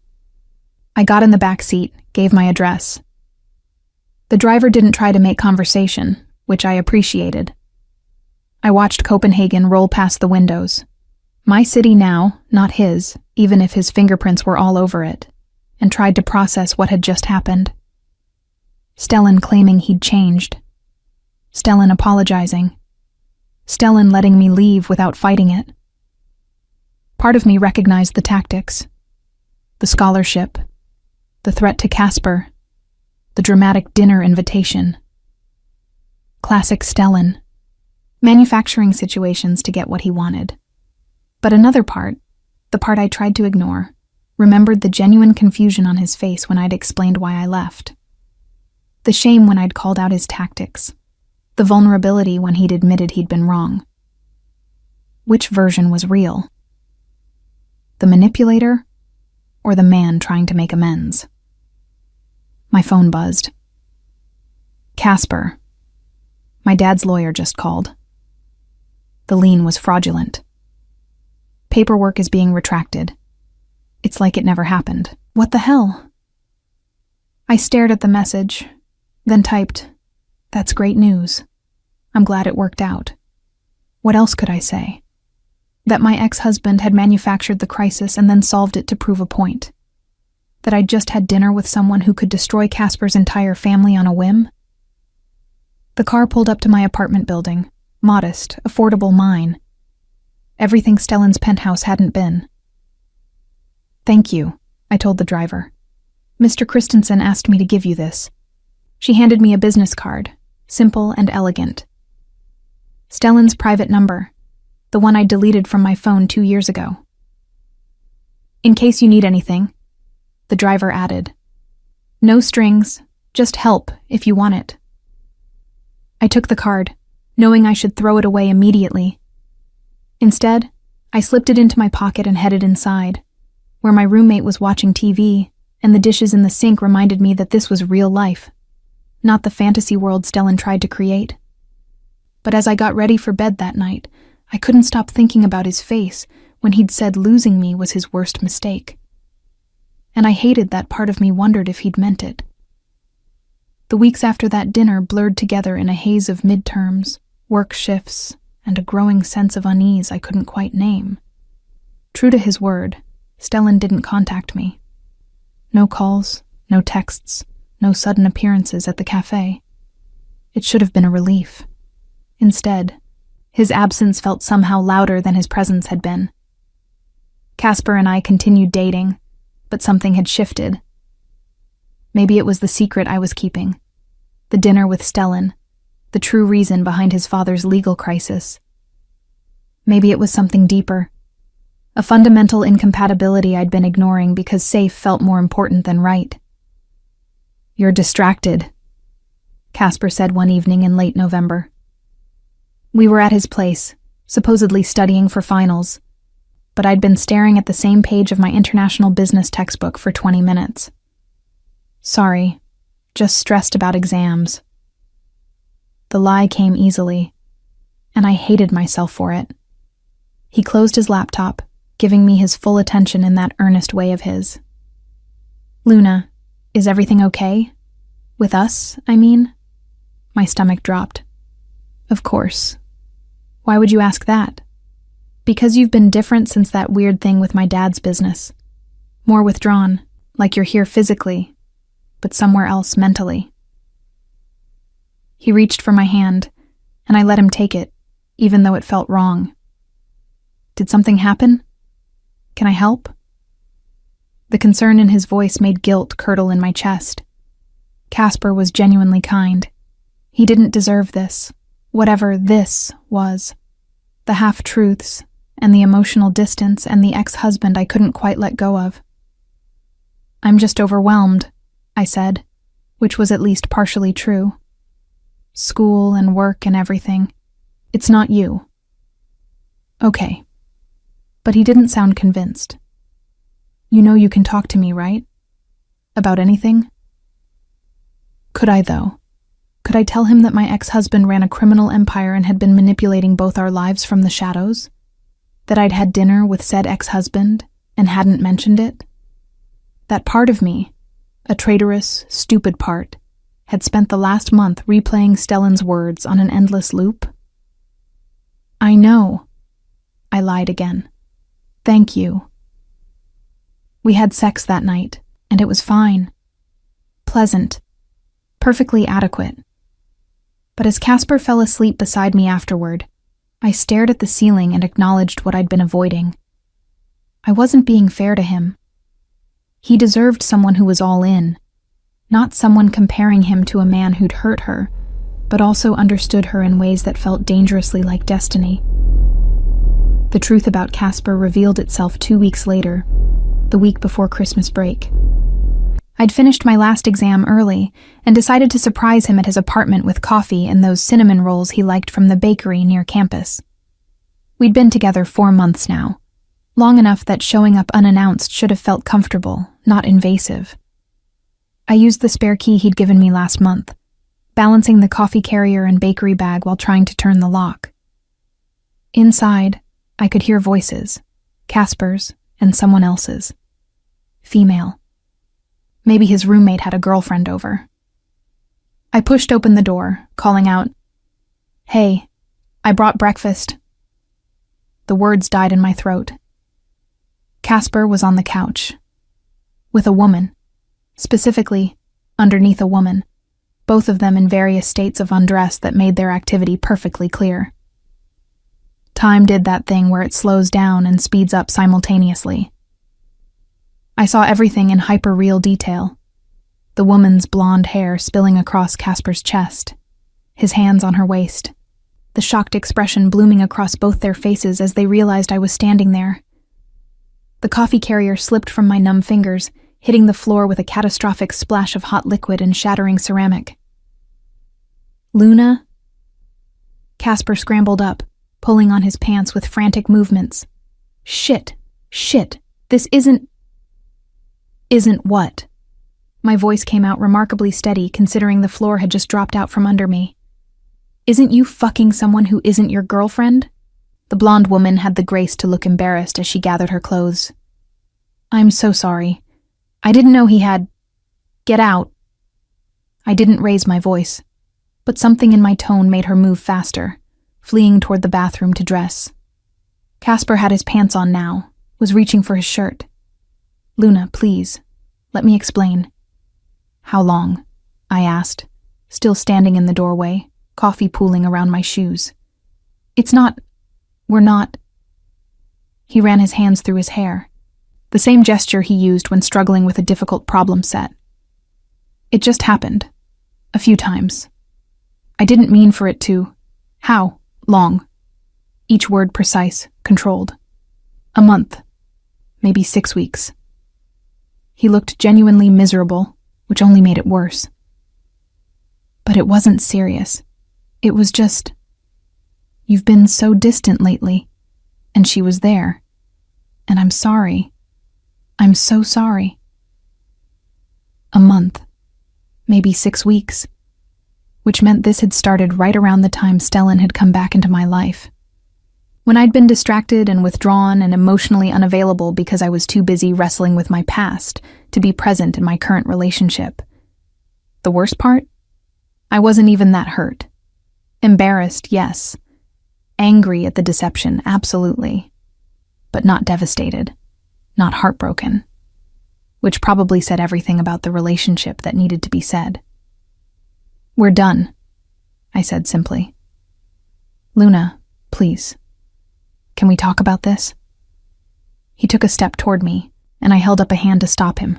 I got in the back seat, gave my address. The driver didn't try to make conversation, which I appreciated. I watched Copenhagen roll past the windows. My city now, not his, even if his fingerprints were all over it, and tried to process what had just happened. Stellan claiming he'd changed. Stellan apologizing. Stellan letting me leave without fighting it. Part of me recognized the tactics. The scholarship. The threat to Casper. The dramatic dinner invitation. Classic Stellan. Manufacturing situations to get what he wanted. But another part, the part I tried to ignore, remembered the genuine confusion on his face when I'd explained why I left. The shame when I'd called out his tactics. The vulnerability when he'd admitted he'd been wrong. Which version was real? The manipulator, or the man trying to make amends? My phone buzzed. Casper. My dad's lawyer just called. The lien was fraudulent. Paperwork is being retracted. It's like it never happened. What the hell? I stared at the message, then typed, "That's great news. I'm glad it worked out." What else could I say? That my ex-husband had manufactured the crisis and then solved it to prove a point. That I'd just had dinner with someone who could destroy Casper's entire family on a whim? The car pulled up to my apartment building, modest, affordable mine. Everything Stellan's penthouse hadn't been. "Thank you," I told the driver. "Mr. Christensen asked me to give you this." She handed me a business card, simple and elegant. Stellan's private number, the one I deleted from my phone 2 years ago. "In case you need anything," the driver added. "No strings, just help if you want it." I took the card, knowing I should throw it away immediately. Instead, I slipped it into my pocket and headed inside, where my roommate was watching TV, and the dishes in the sink reminded me that this was real life, not the fantasy world Stellan tried to create. But as I got ready for bed that night, I couldn't stop thinking about his face when he'd said losing me was his worst mistake. And I hated that part of me wondered if he'd meant it. The weeks after that dinner blurred together in a haze of midterms, work shifts, and a growing sense of unease I couldn't quite name. True to his word, Stellan didn't contact me. No calls, no texts, no sudden appearances at the cafe. It should have been a relief. Instead, his absence felt somehow louder than his presence had been. Casper and I continued dating, but something had shifted. Maybe it was the secret I was keeping, the dinner with Stellan, the true reason behind his father's legal crisis. Maybe it was something deeper, a fundamental incompatibility I'd been ignoring because safe felt more important than right. "You're distracted," Casper said one evening in late November. We were at his place, supposedly studying for finals, but I'd been staring at the same page of my international business textbook for 20 minutes. "Sorry, just stressed about exams." The lie came easily, and I hated myself for it. He closed his laptop, giving me his full attention in that earnest way of his. "Luna, is everything okay? With us, I mean?" My stomach dropped. "Of course. Why would you ask that?" "Because you've been different since that weird thing with my dad's business. More withdrawn, like you're here physically, but somewhere else mentally." He reached for my hand, and I let him take it, even though it felt wrong. "Did something happen? Can I help?" The concern in his voice made guilt curdle in my chest. Casper was genuinely kind. He didn't deserve this, whatever this was. The half-truths, and the emotional distance, and the ex-husband I couldn't quite let go of. "I'm just overwhelmed," I said, which was at least partially true. "School and work and everything. It's not you." "Okay." But he didn't sound convinced. "You know you can talk to me, right? About anything?" Could I, though? Could I tell him that my ex-husband ran a criminal empire and had been manipulating both our lives from the shadows? That I'd had dinner with said ex-husband and hadn't mentioned it? That part of me, a traitorous, stupid part, had spent the last month replaying Stellan's words on an endless loop? "I know," I lied again. "Thank you." We had sex that night, and it was fine. Pleasant. Perfectly adequate. But as Casper fell asleep beside me afterward, I stared at the ceiling and acknowledged what I'd been avoiding. I wasn't being fair to him. He deserved someone who was all in, not someone comparing him to a man who'd hurt her, but also understood her in ways that felt dangerously like destiny. The truth about Casper revealed itself 2 weeks later, the week before Christmas break. I'd finished my last exam early and decided to surprise him at his apartment with coffee and those cinnamon rolls he liked from the bakery near campus. We'd been together 4 months now, long enough that showing up unannounced should have felt comfortable, not invasive. I used the spare key he'd given me last month, balancing the coffee carrier and bakery bag while trying to turn the lock. Inside, I could hear voices, Casper's and someone else's. Female. Maybe his roommate had a girlfriend over. I pushed open the door, calling out, "Hey, I brought breakfast." The words died in my throat. Casper was on the couch. With a woman. Specifically, underneath a woman. Both of them in various states of undress that made their activity perfectly clear. Time did that thing where it slows down and speeds up simultaneously. I saw everything in hyper-real detail. The woman's blonde hair spilling across Casper's chest, his hands on her waist, the shocked expression blooming across both their faces as they realized I was standing there. The coffee carrier slipped from my numb fingers, hitting the floor with a catastrophic splash of hot liquid and shattering ceramic. "Luna?" Casper scrambled up, pulling on his pants with frantic movements. Shit, this isn't what?" My voice came out remarkably steady considering the floor had just dropped out from under me. "Isn't you fucking someone who isn't your girlfriend?" The blonde woman had the grace to look embarrassed as she gathered her clothes. "I'm so sorry. I didn't know he had... Get out." I didn't raise my voice, but something in my tone made her move faster, fleeing toward the bathroom to dress. Casper had his pants on now, was reaching for his shirt. "Luna, please, let me explain." "How long?" I asked, still standing in the doorway, coffee pooling around my shoes. We're not. He ran his hands through his hair, the same gesture he used when struggling with a difficult problem set. It just happened. A few times. I didn't mean for it to. How long? Each word precise, controlled. A month. Maybe 6 weeks. He looked genuinely miserable, which only made it worse. But it wasn't serious. It was just, "You've been so distant lately." And she was there. And I'm sorry. I'm so sorry. A month. Maybe 6 weeks. Which meant this had started right around the time Stellan had come back into my life. When I'd been distracted and withdrawn and emotionally unavailable because I was too busy wrestling with my past to be present in my current relationship. The worst part? I wasn't even that hurt. Embarrassed, yes. Angry at the deception, absolutely. But not devastated. Not heartbroken. Which probably said everything about the relationship that needed to be said. "We're done," I said simply. "Luna, please. Can we talk about this?" He took a step toward me, and I held up a hand to stop him.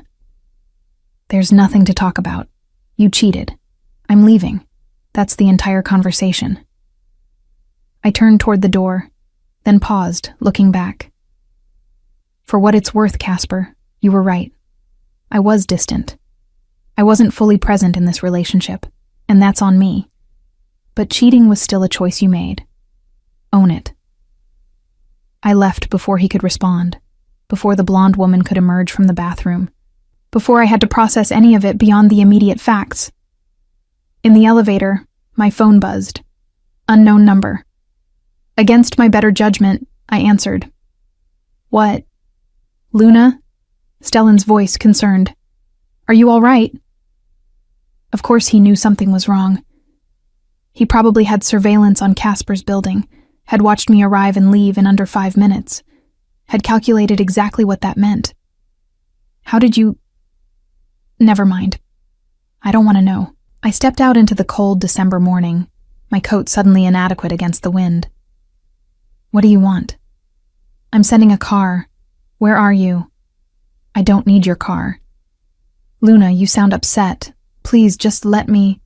"There's nothing to talk about. You cheated. I'm leaving. That's the entire conversation." I turned toward the door, then paused, looking back. "For what it's worth, Casper, you were right. I was distant. I wasn't fully present in this relationship, and that's on me. But cheating was still a choice you made. Own it." I left before he could respond, before the blonde woman could emerge from the bathroom, before I had to process any of it beyond the immediate facts. In the elevator, my phone buzzed. Unknown number. Against my better judgment, I answered. "What? Luna?" Stellan's voice concerned. "Are you all right?" Of course he knew something was wrong. He probably had surveillance on Casper's building, had watched me arrive and leave in under 5 minutes, had calculated exactly what that meant. "How did you—" "Never mind. I don't want to know." I stepped out into the cold December morning, my coat suddenly inadequate against the wind. "What do you want?" "I'm sending a car. Where are you?" "I don't need your car." "Luna, you sound upset. Please, just let me—"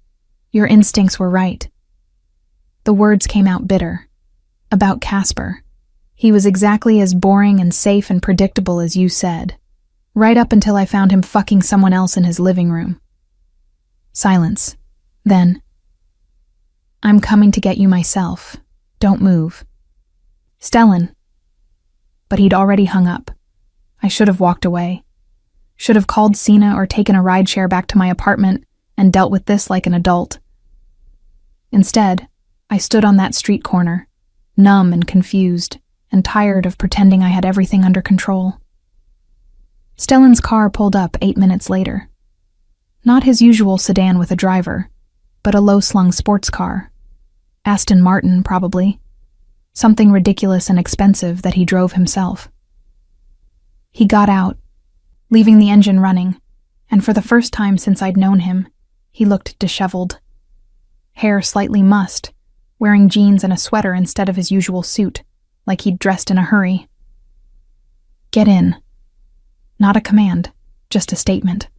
"Your instincts were right." The words came out bitter. About Casper. He was exactly as boring and safe and predictable as you said. Right up until I found him fucking someone else in his living room. Silence. Then, "I'm coming to get you myself. Don't move." "Stellan." But he'd already hung up. I should have walked away. Should have called Sina or taken a rideshare back to my apartment and dealt with this like an adult. Instead, I stood on that street corner, numb and confused, and tired of pretending I had everything under control. Stellan's car pulled up 8 minutes later. Not his usual sedan with a driver, but a low-slung sports car. Aston Martin, probably. Something ridiculous and expensive that he drove himself. He got out, leaving the engine running, and for the first time since I'd known him, he looked disheveled. Hair slightly mussed, wearing jeans and a sweater instead of his usual suit, like he'd dressed in a hurry. "Get in." Not a command, just a statement.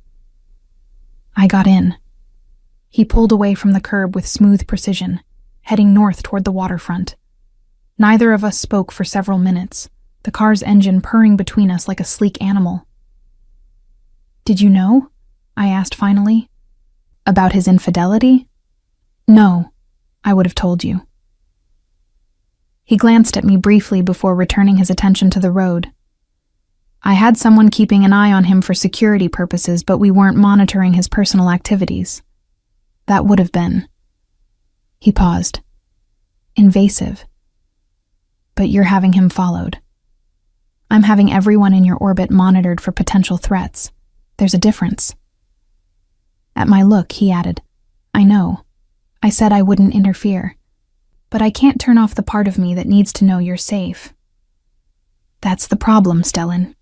I got in. He pulled away from the curb with smooth precision, heading north toward the waterfront. Neither of us spoke for several minutes, the car's engine purring between us like a sleek animal. "Did you know?" I asked finally. "About his infidelity?" "No, I would have told you." He glanced at me briefly before returning his attention to the road. "I had someone keeping an eye on him for security purposes, but we weren't monitoring his personal activities. That would have been..." He paused. "Invasive. But you're having him followed. I'm having everyone in your orbit monitored for potential threats. There's a difference." At my look, he added, "I know. I said I wouldn't interfere. But I can't turn off the part of me that needs to know you're safe." "That's the problem, Stellan.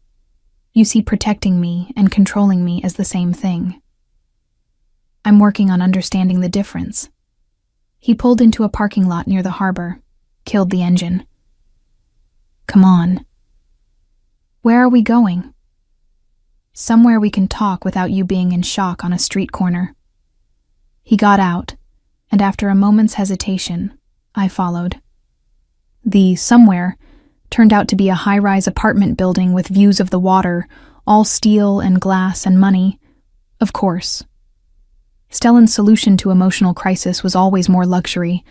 You see protecting me and controlling me as the same thing." I'm working on understanding the difference. He pulled into a parking lot near the harbor, killed the engine. Come on. Where are we going? Somewhere we can talk without you being in shock on a street corner. He got out, and after a moment's hesitation, I followed. The somewhere turned out to be a high-rise apartment building with views of the water, all steel and glass and money. Of course. Stellan's solution to emotional crisis was always more luxury,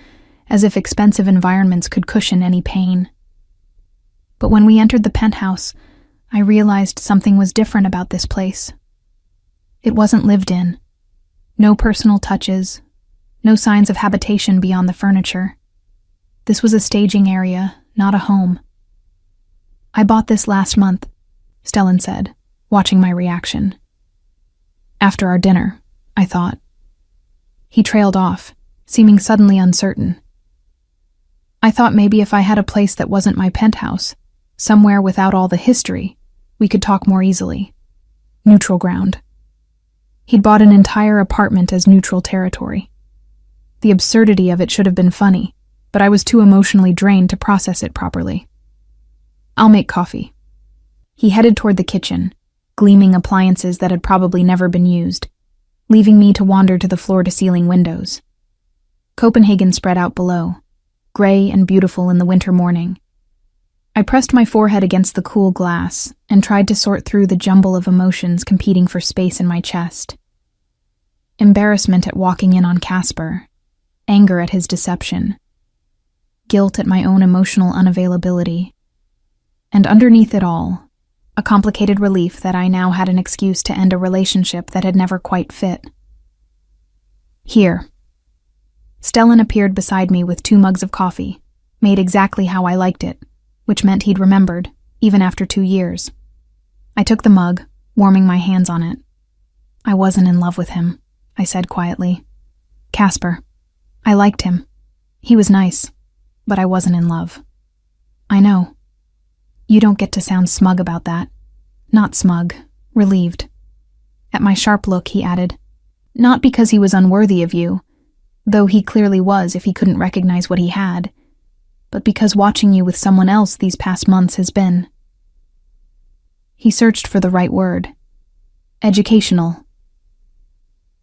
as if expensive environments could cushion any pain. But when we entered the penthouse, I realized something was different about this place. It wasn't lived in. No personal touches, no signs of habitation beyond the furniture. This was a staging area, not a home. I bought this last month, Stellan said, watching my reaction. After our dinner, I thought. He trailed off, seeming suddenly uncertain. I thought maybe if I had a place that wasn't my penthouse, somewhere without all the history, we could talk more easily. Neutral ground. He'd bought an entire apartment as neutral territory. The absurdity of it should have been funny, but I was too emotionally drained to process it properly. I'll make coffee. He headed toward the kitchen, gleaming appliances that had probably never been used, leaving me to wander to the floor-to-ceiling windows. Copenhagen spread out below, gray and beautiful in the winter morning. I pressed my forehead against the cool glass and tried to sort through the jumble of emotions competing for space in my chest. Embarrassment at walking in on Casper, anger at his deception, guilt at my own emotional unavailability, and underneath it all, a complicated relief that I now had an excuse to end a relationship that had never quite fit. Here. Stellan appeared beside me with 2 mugs of coffee, made exactly how I liked it, which meant he'd remembered, even after 2 years. I took the mug, warming my hands on it. I wasn't in love with him, I said quietly. Casper. I liked him. He was nice, but I wasn't in love. I know. You don't get to sound smug about that. Not smug, relieved. At my sharp look, he added, not because he was unworthy of you, though he clearly was if he couldn't recognize what he had, but because watching you with someone else these past months has been. He searched for the right word. Educational.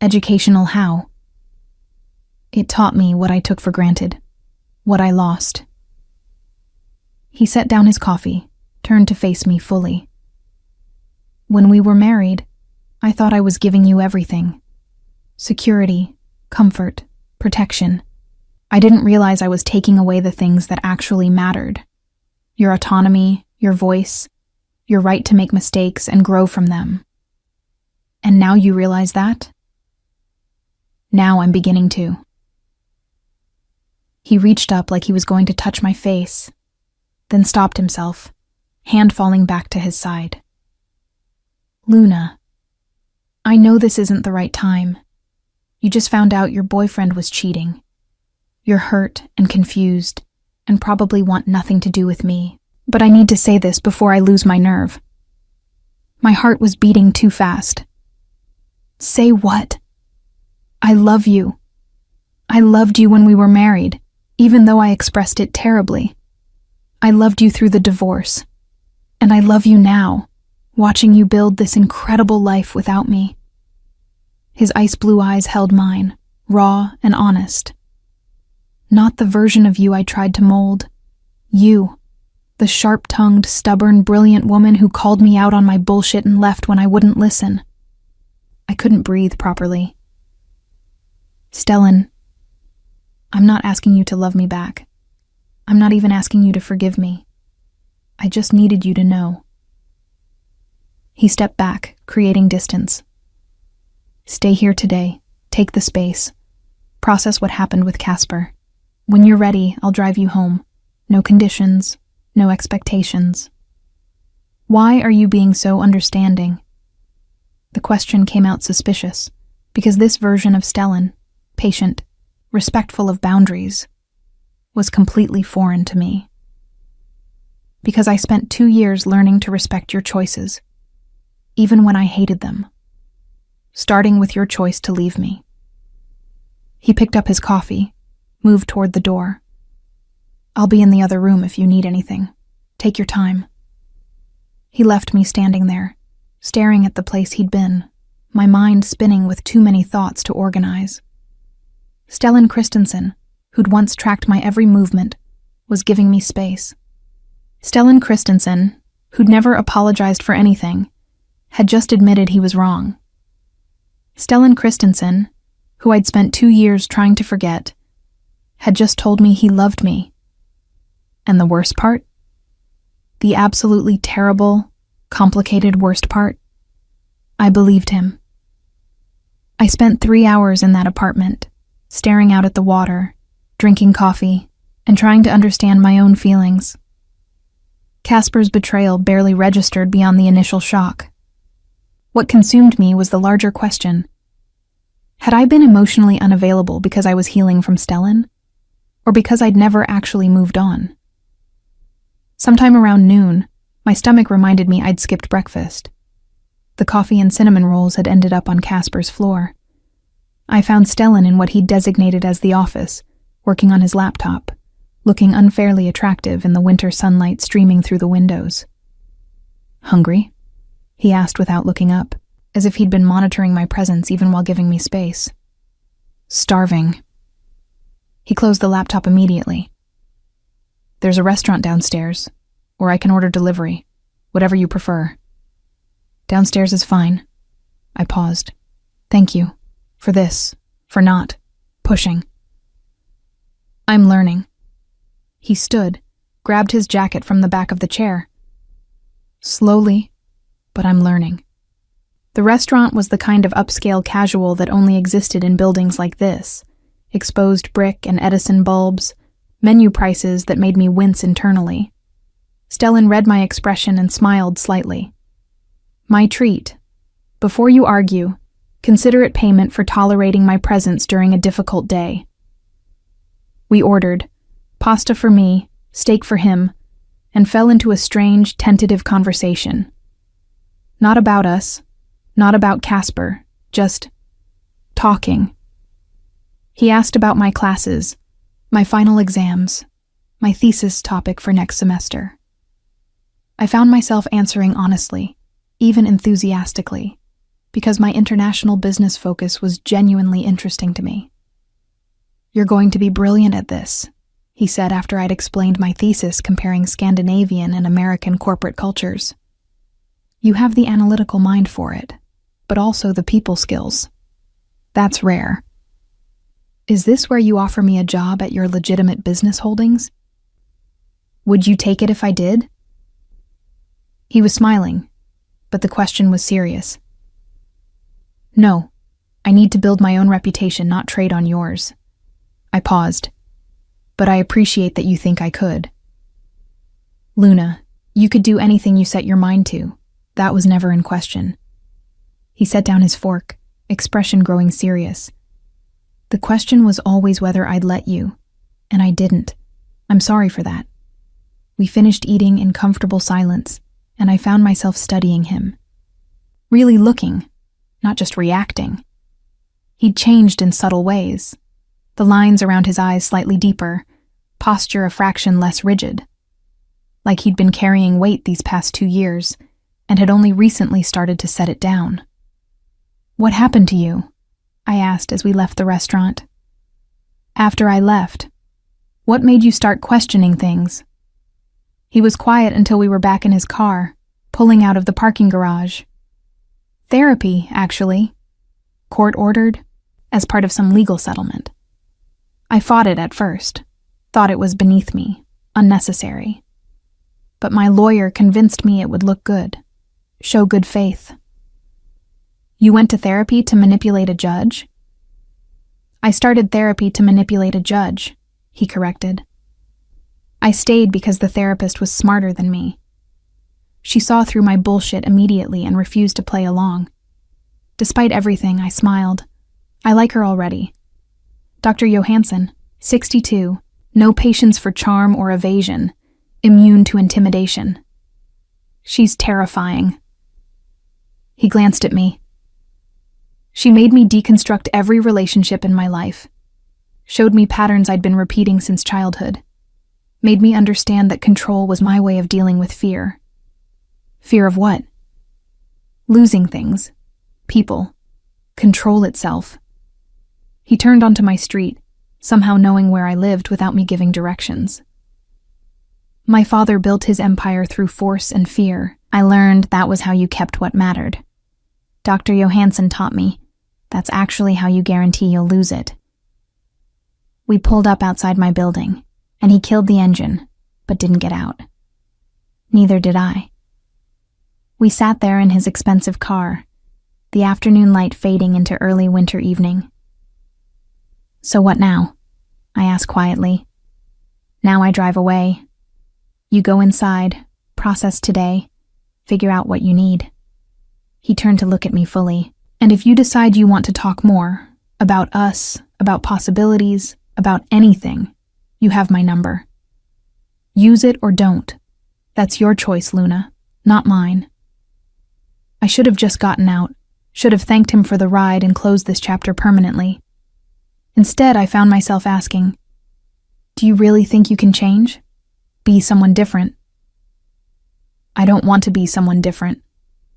Educational how? It taught me what I took for granted, what I lost. He set down his coffee, turned to face me fully. When we were married, I thought I was giving you everything. Security, comfort, protection. I didn't realize I was taking away the things that actually mattered. Your autonomy, your voice, your right to make mistakes and grow from them. And now you realize that? Now I'm beginning to. He reached up like he was going to touch my face, then stopped himself, hand falling back to his side. Luna, I know this isn't the right time. You just found out your boyfriend was cheating. You're hurt and confused, and probably want nothing to do with me, but I need to say this before I lose my nerve. My heart was beating too fast. Say what? I love you. I loved you when we were married, even though I expressed it terribly. I loved you through the divorce, and I love you now, watching you build this incredible life without me. His ice blue eyes held mine, raw and honest. Not the version of you I tried to mold. You, the sharp-tongued, stubborn, brilliant woman who called me out on my bullshit and left when I wouldn't listen. I couldn't breathe properly. Stellan, I'm not asking you to love me back. I'm not even asking you to forgive me. I just needed you to know. He stepped back, creating distance. Stay here today. Take the space. Process what happened with Casper. When you're ready, I'll drive you home. No conditions, no expectations. Why are you being so understanding? The question came out suspicious, because this version of Stellan, patient, respectful of boundaries, was completely foreign to me. Because I spent 2 years learning to respect your choices, even when I hated them. Starting with your choice to leave me. He picked up his coffee, moved toward the door. "I'll be in the other room if you need anything. Take your time." He left me standing there, staring at the place he'd been, my mind spinning with too many thoughts to organize. Stellan Christensen, who'd once tracked my every movement, was giving me space. Stellan Christensen, who'd never apologized for anything, had just admitted he was wrong. Stellan Christensen, who I'd spent 2 years trying to forget, had just told me he loved me. And the worst part? The absolutely terrible, complicated worst part? I believed him. I spent 3 hours in that apartment, staring out at the water, drinking coffee, and trying to understand my own feelings. Casper's betrayal barely registered beyond the initial shock. What consumed me was the larger question. Had I been emotionally unavailable because I was healing from Stellan? Or because I'd never actually moved on? Sometime around noon, my stomach reminded me I'd skipped breakfast. The coffee and cinnamon rolls had ended up on Casper's floor. I found Stellan in what he'd designated as the office, working on his laptop, looking unfairly attractive in the winter sunlight streaming through the windows. "Hungry?" he asked without looking up, as if he'd been monitoring my presence even while giving me space. "Starving." He closed the laptop immediately. "There's a restaurant downstairs, or I can order delivery, whatever you prefer." "Downstairs is fine." I paused. "Thank you. For this. For not. Pushing." "I'm learning." He stood, grabbed his jacket from the back of the chair. "Slowly, but I'm learning." The restaurant was the kind of upscale casual that only existed in buildings like this. Exposed brick and Edison bulbs, menu prices that made me wince internally. Stellan read my expression and smiled slightly. "My treat. Before you argue, consider it payment for tolerating my presence during a difficult day." We ordered, pasta for me, steak for him, and fell into a strange, tentative conversation. Not about us, not about Casper, just talking. He asked about my classes, my final exams, my thesis topic for next semester. I found myself answering honestly, even enthusiastically, because my international business focus was genuinely interesting to me. "You're going to be brilliant at this," he said after I'd explained my thesis comparing Scandinavian and American corporate cultures. "You have the analytical mind for it, but also the people skills. That's rare. Is this where you offer me a job at your legitimate business holdings? Would you take it if I did?" He was smiling, but the question was serious. "No, I need to build my own reputation, not trade on yours." I paused. "But I appreciate that you think I could." "Luna, you could do anything you set your mind to. That was never in question." He set down his fork, expression growing serious. "The question was always whether I'd let you, and I didn't. I'm sorry for that." We finished eating in comfortable silence, and I found myself studying him. Really looking, not just reacting. He'd changed in subtle ways. The lines around his eyes slightly deeper, posture a fraction less rigid. Like he'd been carrying weight these past 2 years, and had only recently started to set it down. "What happened to you?" I asked as we left the restaurant. "After I left, what made you start questioning things?" He was quiet until we were back in his car, pulling out of the parking garage. "Therapy, actually. Court-ordered, as part of some legal settlement. I fought it at first, thought it was beneath me, unnecessary. But my lawyer convinced me it would look good, show good faith." "You went to therapy to manipulate a judge?" "I started therapy to manipulate a judge," he corrected. "I stayed because the therapist was smarter than me. She saw through my bullshit immediately and refused to play along. Despite everything, I smiled. I like her already. Dr. Johansson, 62, no patience for charm or evasion, immune to intimidation. She's terrifying." He glanced at me. "She made me deconstruct every relationship in my life, showed me patterns I'd been repeating since childhood, made me understand that control was my way of dealing with fear. Fear of what? Losing things, people, control itself. He turned onto my street, somehow knowing where I lived without me giving directions. My father built his empire through force and fear. I learned that was how you kept what mattered. Dr. Johansson taught me that's actually how you guarantee you'll lose it. We pulled up outside my building, and he killed the engine, but didn't get out. Neither did I. We sat there in his expensive car, the afternoon light fading into early winter evening. So what now? I asked quietly. Now I drive away. You go inside, process today, figure out what you need. He turned to look at me fully. And if you decide you want to talk more, about us, about possibilities, about anything, you have my number. Use it or don't. That's your choice, Luna, not mine. I should have just gotten out, should have thanked him for the ride and closed this chapter permanently. Instead, I found myself asking, do you really think you can change? Be someone different? I don't want to be someone different.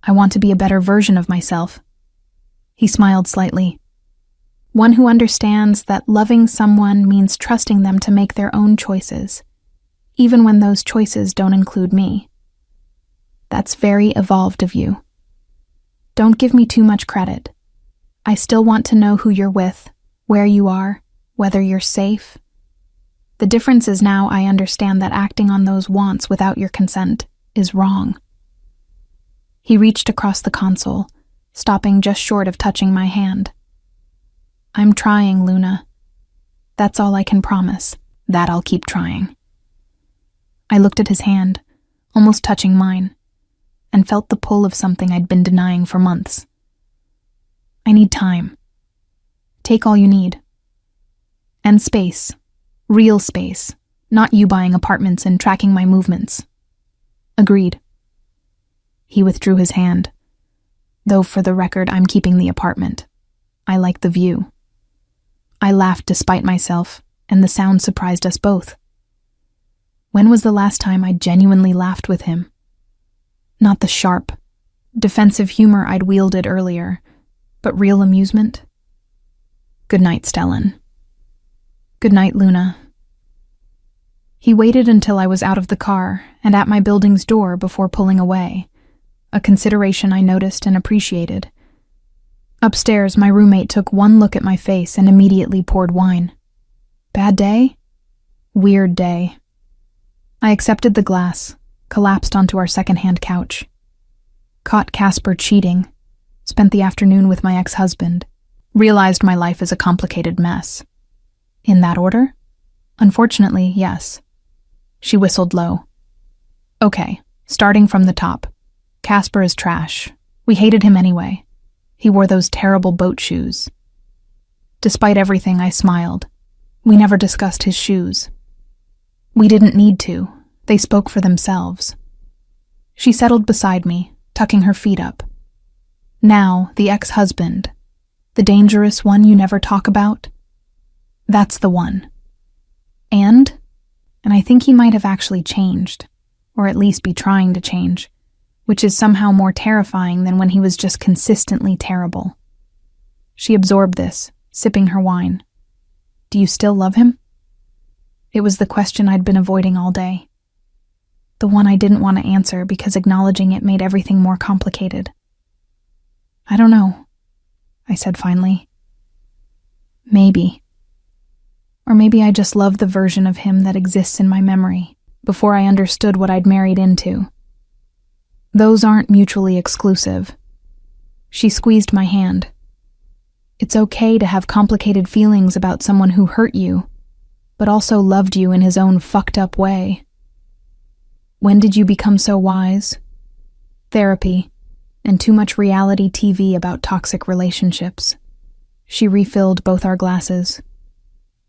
I want to be a better version of myself. He smiled slightly. One who understands that loving someone means trusting them to make their own choices, even when those choices don't include me. That's very evolved of you. Don't give me too much credit. I still want to know who you're with, where you are, whether you're safe. The difference is now I understand that acting on those wants without your consent is wrong. He reached across the console, stopping just short of touching my hand. I'm trying, Luna. That's all I can promise. That I'll keep trying. I looked at his hand, almost touching mine, and felt the pull of something I'd been denying for months. I need time. Take all you need. And space. Real space. Not you buying apartments and tracking my movements. Agreed. He withdrew his hand. Though for the record, I'm keeping the apartment. I like the view. I laughed despite myself, and the sound surprised us both. When was the last time I genuinely laughed with him? Not the sharp, defensive humor I'd wielded earlier, but real amusement. Good night, Stellan. Good night, Luna. He waited until I was out of the car and at my building's door before pulling away, a consideration I noticed and appreciated. Upstairs, my roommate took one look at my face and immediately poured wine. Bad day? Weird day. I accepted the glass, collapsed onto our second-hand couch. Caught Casper cheating, spent the afternoon with my ex-husband, realized my life is a complicated mess. In that order? Unfortunately, yes. She whistled low. Okay, starting from the top. Casper is trash. We hated him anyway. He wore those terrible boat shoes. Despite everything, I smiled. We never discussed his shoes. We didn't need to. They spoke for themselves. She settled beside me, tucking her feet up. Now, the ex-husband. The dangerous one you never talk about? That's the one. And I think he might have actually changed, or at least be trying to change, which is somehow more terrifying than when he was just consistently terrible. She absorbed this, sipping her wine. Do you still love him? It was the question I'd been avoiding all day. The one I didn't want to answer because acknowledging it made everything more complicated. I don't know, I said finally. Maybe. Or maybe I just love the version of him that exists in my memory, before I understood what I'd married into. Those aren't mutually exclusive. She squeezed my hand. It's okay to have complicated feelings about someone who hurt you, but also loved you in his own fucked up way. When did you become so wise? Therapy, and too much reality TV about toxic relationships. She refilled both our glasses.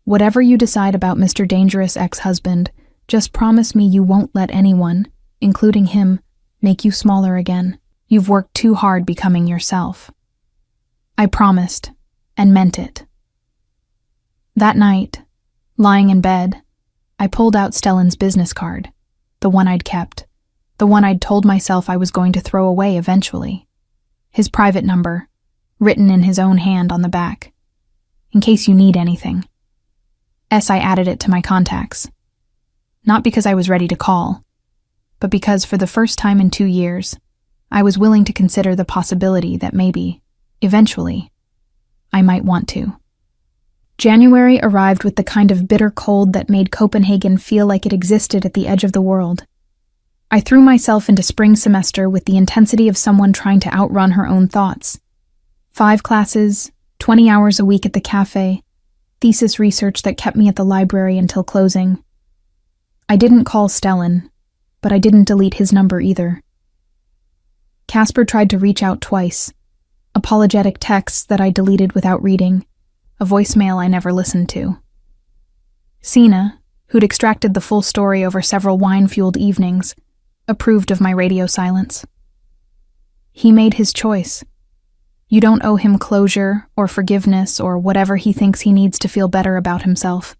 Whatever you decide about Mr. Dangerous ex-husband, just promise me you won't let anyone, including him, make you smaller again. You've worked too hard becoming yourself. I promised, and meant it. That night, lying in bed, I pulled out Stellan's business card, the one I'd kept, the one I'd told myself I was going to throw away eventually. His private number, written in his own hand on the back. In case you need anything. I added it to my contacts. Not because I was ready to call, but because for the first time in 2 years, I was willing to consider the possibility that maybe, eventually, I might want to. January arrived with the kind of bitter cold that made Copenhagen feel like it existed at the edge of the world. I threw myself into spring semester with the intensity of someone trying to outrun her own thoughts. 5 classes, 20 hours a week at the cafe, thesis research that kept me at the library until closing. I didn't call Stellan, but I didn't delete his number either. Casper tried to reach out twice, apologetic texts that I deleted without reading, a voicemail I never listened to. Sina, who'd extracted the full story over several wine-fueled evenings, approved of my radio silence. He made his choice. You don't owe him closure or forgiveness or whatever he thinks he needs to feel better about himself.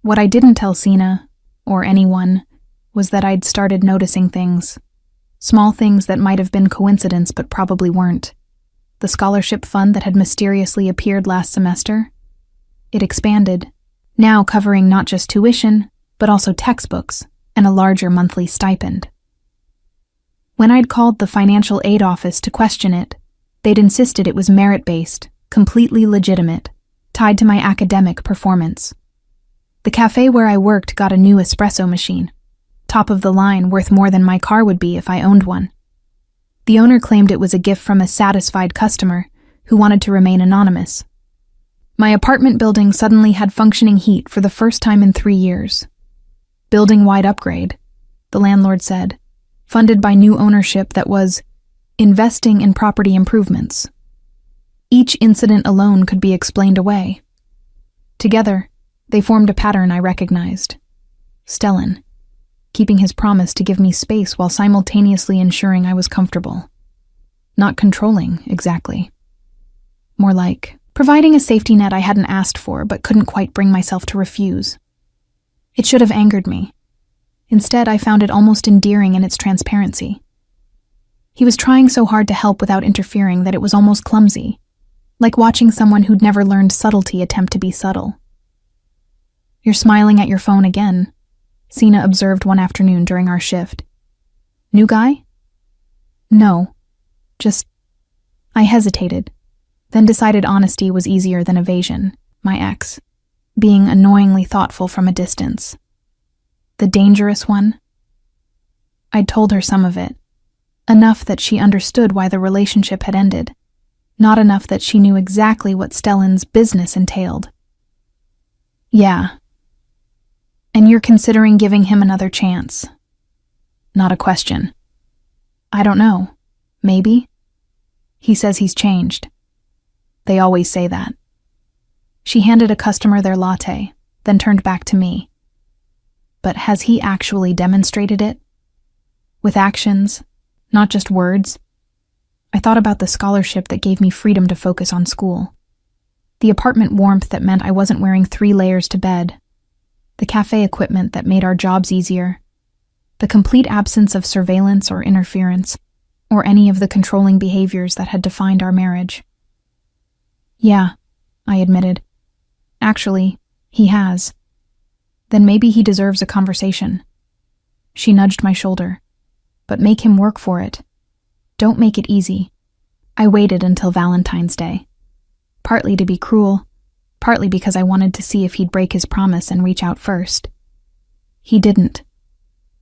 What I didn't tell Sina, or anyone, was that I'd started noticing things. Small things that might have been coincidence but probably weren't. The scholarship fund that had mysteriously appeared last semester? It expanded, now covering not just tuition, but also textbooks and a larger monthly stipend. When I'd called the financial aid office to question it, they'd insisted it was merit-based, completely legitimate, tied to my academic performance. The cafe where I worked got a new espresso machine, top of the line, worth more than my car would be if I owned one. The owner claimed it was a gift from a satisfied customer who wanted to remain anonymous. My apartment building suddenly had functioning heat for the first time in 3 years. Building-wide upgrade, the landlord said, funded by new ownership that was investing in property improvements. Each incident alone could be explained away. Together, they formed a pattern I recognized. Stellan, keeping his promise to give me space while simultaneously ensuring I was comfortable. Not controlling, exactly. More like providing a safety net I hadn't asked for but couldn't quite bring myself to refuse. It should have angered me. Instead, I found it almost endearing in its transparency. He was trying so hard to help without interfering that it was almost clumsy, like watching someone who'd never learned subtlety attempt to be subtle. "You're smiling at your phone again," Sina observed one afternoon during our shift. "New guy?" "No. Just..." I hesitated, then decided honesty was easier than evasion, my ex, being annoyingly thoughtful from a distance. The dangerous one? I'd told her some of it. Enough that she understood why the relationship had ended. Not enough that she knew exactly what Stellan's business entailed. "Yeah. And you're considering giving him another chance?" Not a question. "I don't know. Maybe?" "He says he's changed." "They always say that." She handed a customer their latte, then turned back to me. "But has he actually demonstrated it? With actions, not just words?" I thought about the scholarship that gave me freedom to focus on school. The apartment warmth that meant I wasn't wearing 3 layers to bed. The cafe equipment that made our jobs easier. The complete absence of surveillance or interference, or any of the controlling behaviors that had defined our marriage. "Yeah," I admitted. "Actually, he has. Then maybe he deserves a conversation." She nudged my shoulder. "But make him work for it. Don't make it easy." I waited until Valentine's Day. Partly to be cruel, partly because I wanted to see if he'd break his promise and reach out first. He didn't.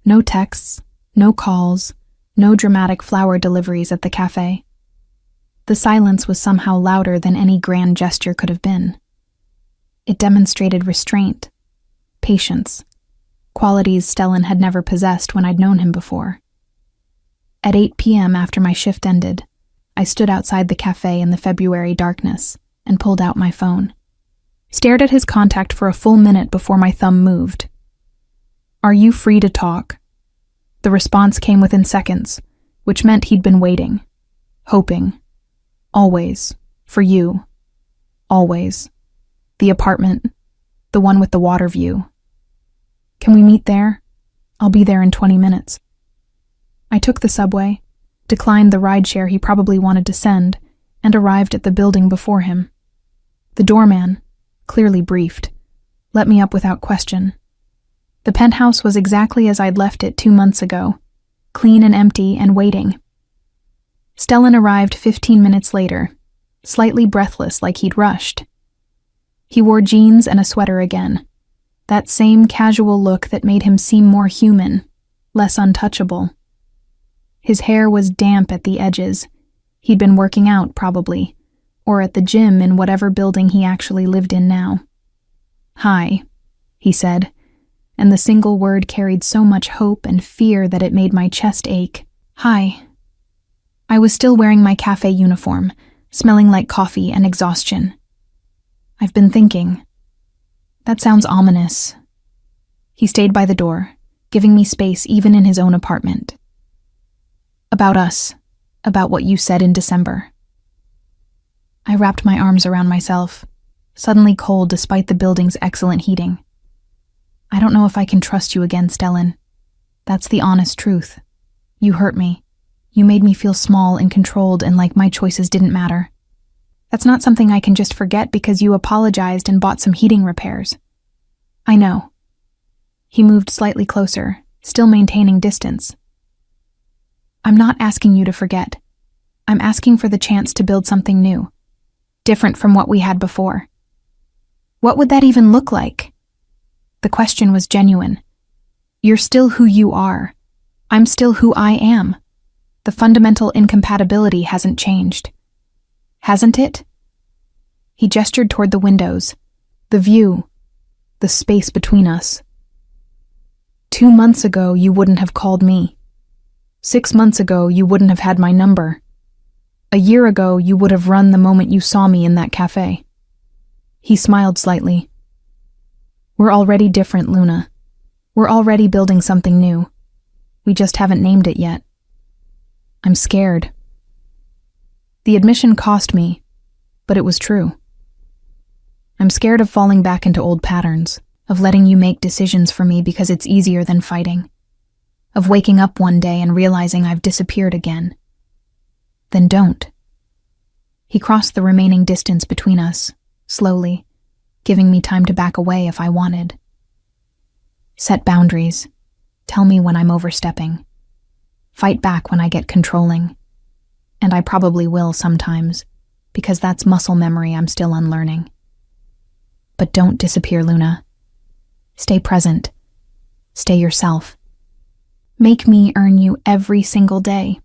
No texts, no calls, no dramatic flower deliveries at the cafe. The silence was somehow louder than any grand gesture could have been. It demonstrated restraint, patience, qualities Stellan had never possessed when I'd known him before. At 8 p.m. after my shift ended, I stood outside the cafe in the February darkness and pulled out my phone. Stared at his contact for a full minute before my thumb moved. "Are you free to talk?" The response came within seconds, which meant he'd been waiting, hoping. Always. For you. Always. The apartment. The one with the water view. Can we meet there? I'll be there in 20 minutes. I took the subway, declined the rideshare he probably wanted to send, and arrived at the building before him. The doorman, clearly briefed, let me up without question. The penthouse was exactly as I'd left it 2 months ago, clean and empty and waiting. Stellan arrived 15 minutes later, slightly breathless like he'd rushed. He wore jeans and a sweater again, that same casual look that made him seem more human, less untouchable. His hair was damp at the edges. He'd been working out, probably, or at the gym in whatever building he actually lived in now. "Hi," he said, and the single word carried so much hope and fear that it made my chest ache. "Hi." I was still wearing my cafe uniform, smelling like coffee and exhaustion. "I've been thinking." "That sounds ominous." He stayed by the door, giving me space even in his own apartment. "About us, about what you said in December." I wrapped my arms around myself, suddenly cold despite the building's excellent heating. "I don't know if I can trust you again, Stellan. That's the honest truth. You hurt me. You made me feel small and controlled and like my choices didn't matter. That's not something I can just forget because you apologized and bought some heating repairs." "I know." He moved slightly closer, still maintaining distance. "I'm not asking you to forget. I'm asking for the chance to build something new, different from what we had before." "What would that even look like?" The question was genuine. "You're still who you are. I'm still who I am. The fundamental incompatibility hasn't changed." "Hasn't it?" He gestured toward the windows, the view, the space between us. 2 months ago, you wouldn't have called me. 6 months ago, you wouldn't have had my number. A year ago, you would have run the moment you saw me in that cafe. He smiled slightly. "We're already different, Luna. We're already building something new. We just haven't named it yet. I'm scared." The admission cost me, but it was true. I'm scared of falling back into old patterns, of letting you make decisions for me because it's easier than fighting, of waking up one day and realizing I've disappeared again. Then don't. He crossed the remaining distance between us, slowly, giving me time to back away if I wanted. Set boundaries. Tell me when I'm overstepping. Fight back when I get controlling. And I probably will sometimes, because that's muscle memory I'm still unlearning. But don't disappear, Luna. Stay present. Stay yourself. Make me earn you every single day.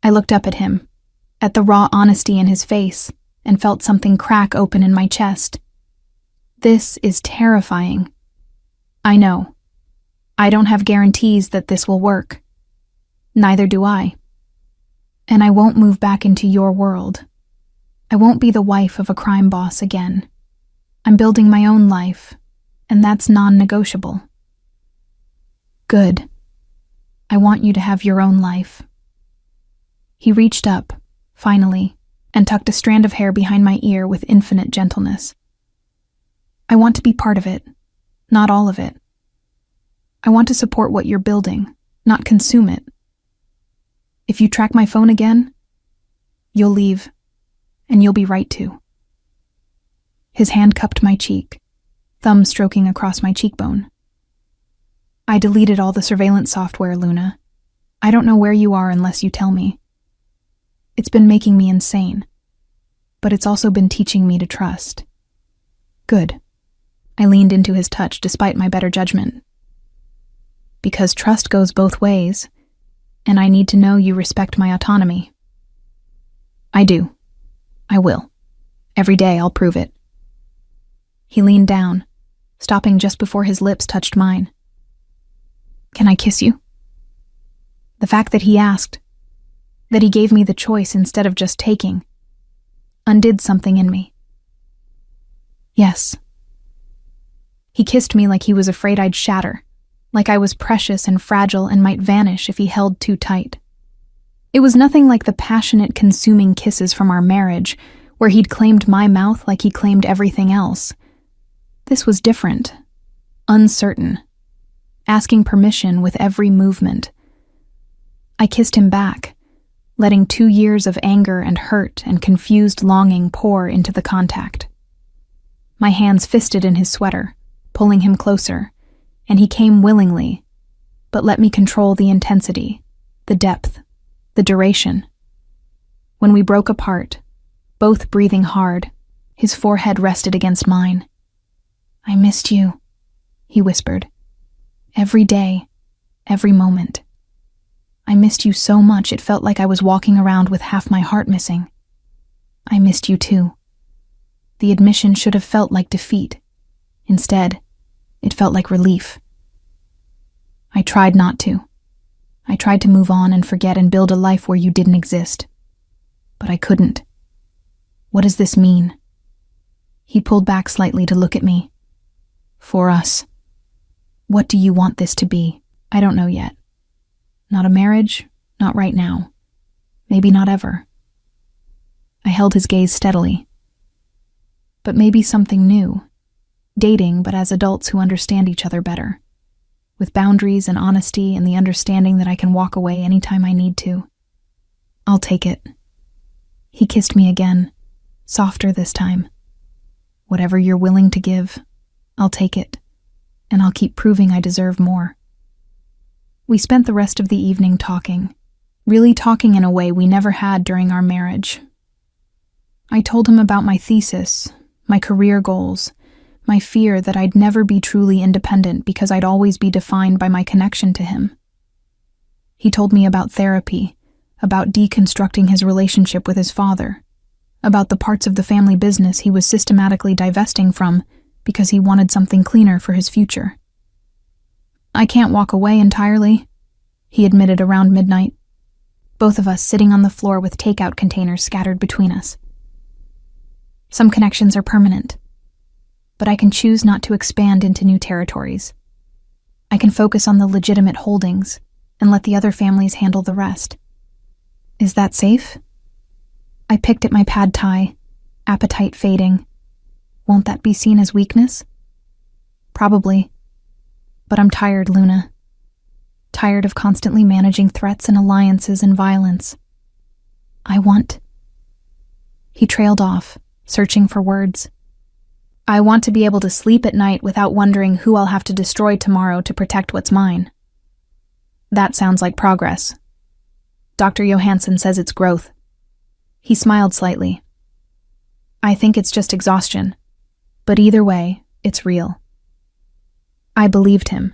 I looked up at him, at the raw honesty in his face, and felt something crack open in my chest. This is terrifying. I know. I don't have guarantees that this will work. Neither do I. And I won't move back into your world. I won't be the wife of a crime boss again. I'm building my own life, and that's non-negotiable. Good. I want you to have your own life. He reached up, finally, and tucked a strand of hair behind my ear with infinite gentleness. I want to be part of it, not all of it. I want to support what you're building, not consume it. If you track my phone again, you'll leave, and you'll be right to. His hand cupped my cheek, thumb stroking across my cheekbone. I deleted all the surveillance software, Luna. I don't know where you are unless you tell me. It's been making me insane, but it's also been teaching me to trust. Good. I leaned into his touch despite my better judgment. Because trust goes both ways, and I need to know you respect my autonomy. I do. I will. Every day I'll prove it. He leaned down, stopping just before his lips touched mine. Can I kiss you? The fact that he asked, that he gave me the choice instead of just taking, undid something in me. Yes. He kissed me like he was afraid I'd shatter, like I was precious and fragile and might vanish if he held too tight. It was nothing like the passionate, consuming kisses from our marriage, where he'd claimed my mouth like he claimed everything else. This was different, uncertain, asking permission with every movement. I kissed him back, letting 2 years of anger and hurt and confused longing pour into the contact. My hands fisted in his sweater, pulling him closer, and he came willingly, but let me control the intensity, the depth, the duration. When we broke apart, both breathing hard, his forehead rested against mine. "I missed you," he whispered. "Every day, every moment. I missed you so much it felt like I was walking around with half my heart missing. I missed you too." The admission should have felt like defeat. Instead, it felt like relief. I tried not to. I tried to move on and forget and build a life where you didn't exist. But I couldn't. "What does this mean?" He pulled back slightly to look at me. "For us. What do you want this to be?" "I don't know yet. Not a marriage, not right now. Maybe not ever." I held his gaze steadily. "But maybe something new. Dating, but as adults who understand each other better. With boundaries and honesty and the understanding that I can walk away anytime I need to. I'll take it." He kissed me again, softer this time. "Whatever you're willing to give, I'll take it, and I'll keep proving I deserve more." We spent the rest of the evening talking, really talking in a way we never had during our marriage. I told him about my thesis, my career goals, my fear that I'd never be truly independent because I'd always be defined by my connection to him. He told me about therapy, about deconstructing his relationship with his father, about the parts of the family business he was systematically divesting from because he wanted something cleaner for his future. "I can't walk away entirely," he admitted around midnight, both of us sitting on the floor with takeout containers scattered between us. "Some connections are permanent, but I can choose not to expand into new territories. I can focus on the legitimate holdings and let the other families handle the rest." "Is that safe?" I picked at my pad thai, appetite fading. "Won't that be seen as weakness?" "Probably. But I'm tired, Luna. Tired of constantly managing threats and alliances and violence. I want..." He trailed off, searching for words. "I want to be able to sleep at night without wondering who I'll have to destroy tomorrow to protect what's mine." "That sounds like progress. Dr. Johansson says it's growth." He smiled slightly. "I think it's just exhaustion. But either way, it's real." I believed him,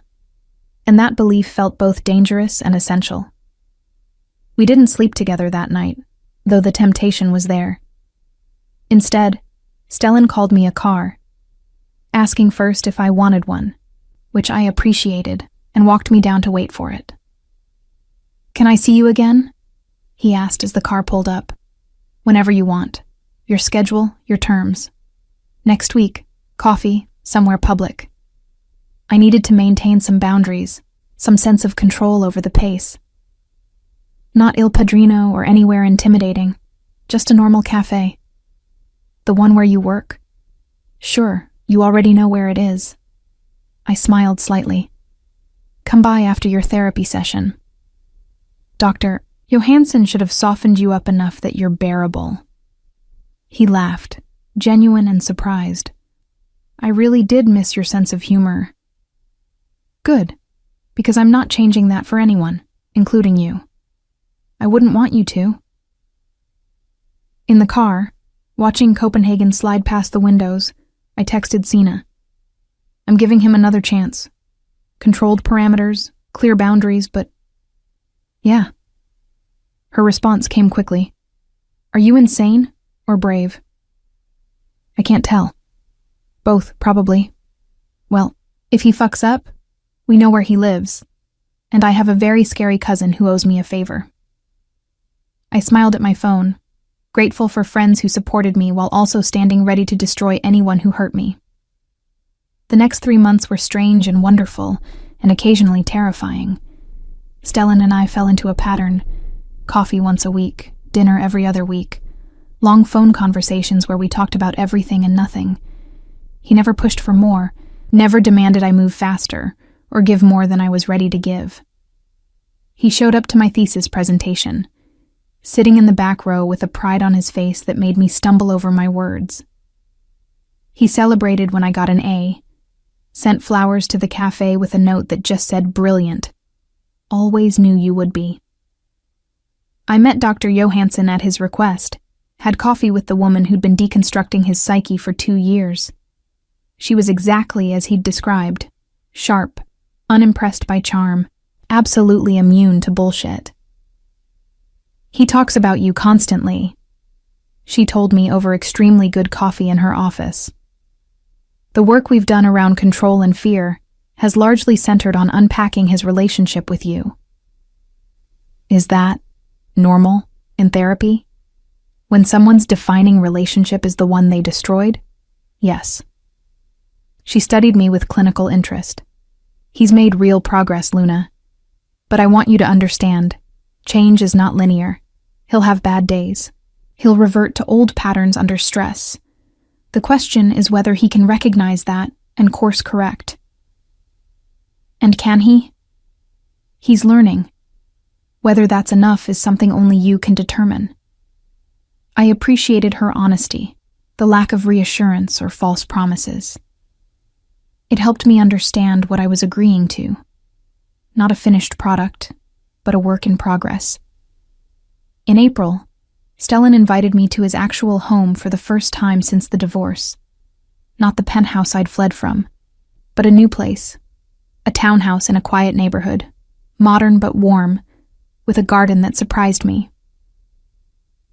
and that belief felt both dangerous and essential. We didn't sleep together that night, though the temptation was there. Instead, Stellan called me a car, asking first if I wanted one, which I appreciated, and walked me down to wait for it. "Can I see you again?" he asked as the car pulled up. "Whenever you want. Your schedule, your terms. Next week, coffee, somewhere public." I needed to maintain some boundaries, some sense of control over the pace. Not Il Padrino or anywhere intimidating, just a normal cafe. "The one where you work?" "Sure, you already know where it is." I smiled slightly. "Come by after your therapy session." "Dr. Johansson should have softened you up enough that you're bearable." He laughed, genuine and surprised. "I really did miss your sense of humor." "Good, because I'm not changing that for anyone, including you. I wouldn't want you to." In the car, watching Copenhagen slide past the windows, I texted Sina. "I'm giving him another chance. Controlled parameters, clear boundaries, but..." "Yeah." Her response came quickly. "Are you insane or brave?" "I can't tell. Both, probably. Well, if he fucks up, we know where he lives, and I have a very scary cousin who owes me a favor." I smiled at my phone, grateful for friends who supported me while also standing ready to destroy anyone who hurt me. The next 3 months were strange and wonderful, and occasionally terrifying. Stellan and I fell into a pattern: coffee once a week, dinner every other week, Long phone conversations where we talked about everything and nothing. He never pushed for more, never demanded I move faster, or give more than I was ready to give. He showed up to my thesis presentation, sitting in the back row with a pride on his face that made me stumble over my words. He celebrated when I got an A, sent flowers to the cafe with a note that just said brilliant. Always knew you would be. I met Dr. Johansson at his request, had coffee with the woman who'd been deconstructing his psyche for 2 years. She was exactly as he'd described, sharp, unimpressed by charm, absolutely immune to bullshit. He talks about you constantly, she told me over extremely good coffee in her office. The work we've done around control and fear has largely centered on unpacking his relationship with you. Is that normal in therapy? When someone's defining relationship is the one they destroyed? Yes. She studied me with clinical interest. He's made real progress, Luna. But I want you to understand, change is not linear. He'll have bad days. He'll revert to old patterns under stress. The question is whether he can recognize that and course correct. And can he? He's learning. Whether that's enough is something only you can determine. I appreciated her honesty, the lack of reassurance or false promises. It helped me understand what I was agreeing to. Not a finished product, but a work in progress. In April, Stellan invited me to his actual home for the first time since the divorce. Not the penthouse I'd fled from, but a new place. A townhouse in a quiet neighborhood, modern but warm, with a garden that surprised me.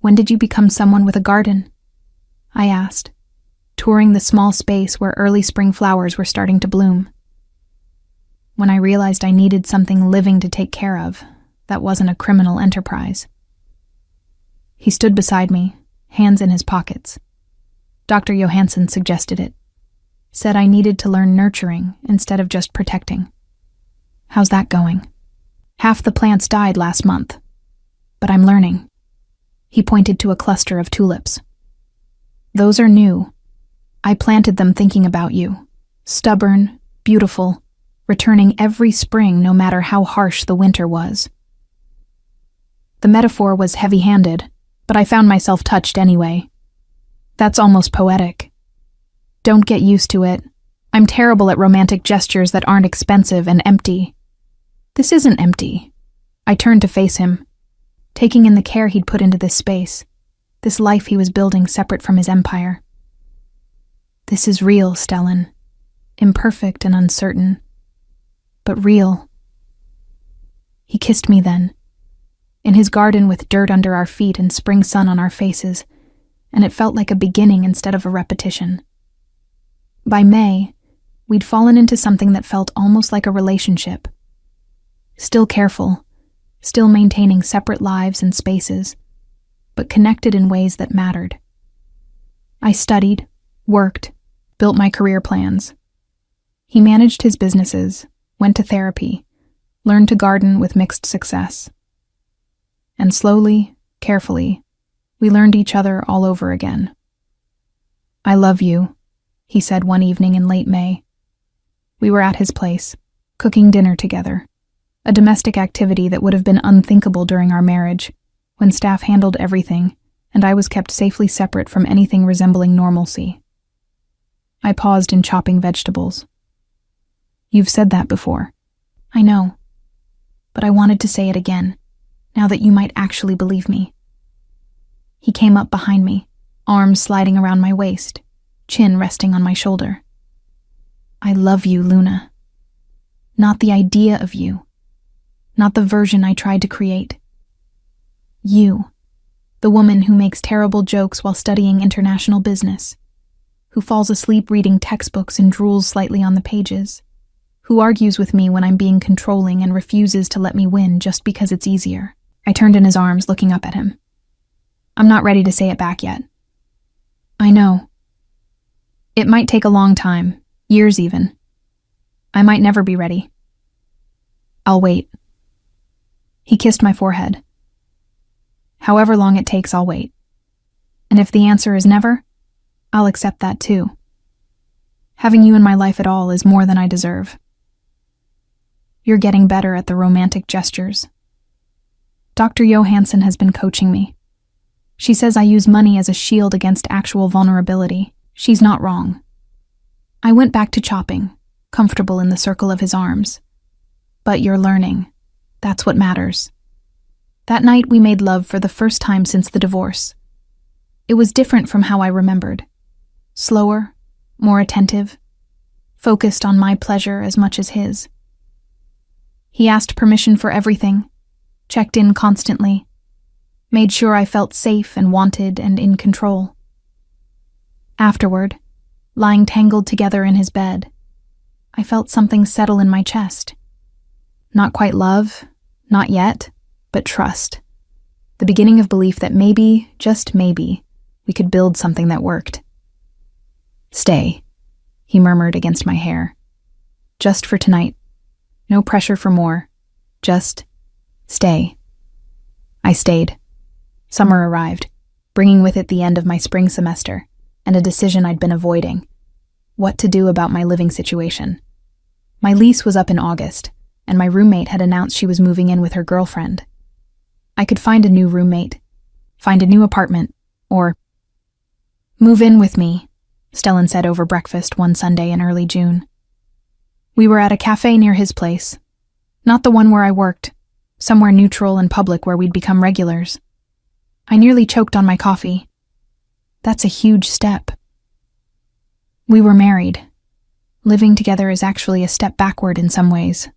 When did you become someone with a garden? I asked, touring the small space where early spring flowers were starting to bloom. When I realized I needed something living to take care of, that wasn't a criminal enterprise. He stood beside me, hands in his pockets. Dr. Johansson suggested it. Said I needed to learn nurturing instead of just protecting. How's that going? Half the plants died last month, but I'm learning. He pointed to a cluster of tulips. Those are new. I planted them thinking about you. Stubborn, beautiful, returning every spring no matter how harsh the winter was. The metaphor was heavy-handed, but I found myself touched anyway. That's almost poetic. Don't get used to it. I'm terrible at romantic gestures that aren't expensive and empty. This isn't empty. I turned to face him, taking in the care he'd put into this space, this life he was building separate from his empire. This is real, Stellan. Imperfect and uncertain, but real. He kissed me then, in his garden with dirt under our feet and spring sun on our faces, and it felt like a beginning instead of a repetition. By May, we'd fallen into something that felt almost like a relationship. Still careful, still maintaining separate lives and spaces, but connected in ways that mattered. I studied, worked, built my career plans. He managed his businesses, went to therapy, learned to garden with mixed success. And slowly, carefully, we learned each other all over again. I love you, he said one evening in late May. We were at his place, cooking dinner together, a domestic activity that would have been unthinkable during our marriage, when staff handled everything and I was kept safely separate from anything resembling normalcy. I paused in chopping vegetables. You've said that before. I know, but I wanted to say it again, now that you might actually believe me. He came up behind me, arms sliding around my waist, chin resting on my shoulder. I love you, Luna. Not the idea of you. Not the version I tried to create. You, the woman who makes terrible jokes while studying international business, who falls asleep reading textbooks and drools slightly on the pages, who argues with me when I'm being controlling and refuses to let me win just because it's easier. I turned in his arms, looking up at him. I'm not ready to say it back yet. I know. It might take a long time, years even. I might never be ready. I'll wait. He kissed my forehead. However long it takes, I'll wait. And if the answer is never, I'll accept that too. Having you in my life at all is more than I deserve. You're getting better at the romantic gestures. Dr. Johansson has been coaching me. She says I use money as a shield against actual vulnerability. She's not wrong. I went back to chopping, comfortable in the circle of his arms. But you're learning. That's what matters. That night we made love for the first time since the divorce. It was different from how I remembered. Slower, more attentive, focused on my pleasure as much as his. He asked permission for everything, checked in constantly, made sure I felt safe and wanted and in control. Afterward, lying tangled together in his bed, I felt something settle in my chest. Not quite love, not yet, but trust. The beginning of belief that maybe, just maybe, we could build something that worked. Stay, he murmured against my hair. Just for tonight. No pressure for more. Just stay. I stayed. Summer arrived, bringing with it the end of my spring semester and a decision I'd been avoiding. What to do about my living situation. My lease was up in August, and my roommate had announced she was moving in with her girlfriend. I could find a new roommate, find a new apartment, or move in with me, Stellan said over breakfast one Sunday in early June. We were at a cafe near his place, not the one where I worked, somewhere neutral and public where we'd become regulars. I nearly choked on my coffee. That's a huge step. We were married. Living together is actually a step backward in some ways.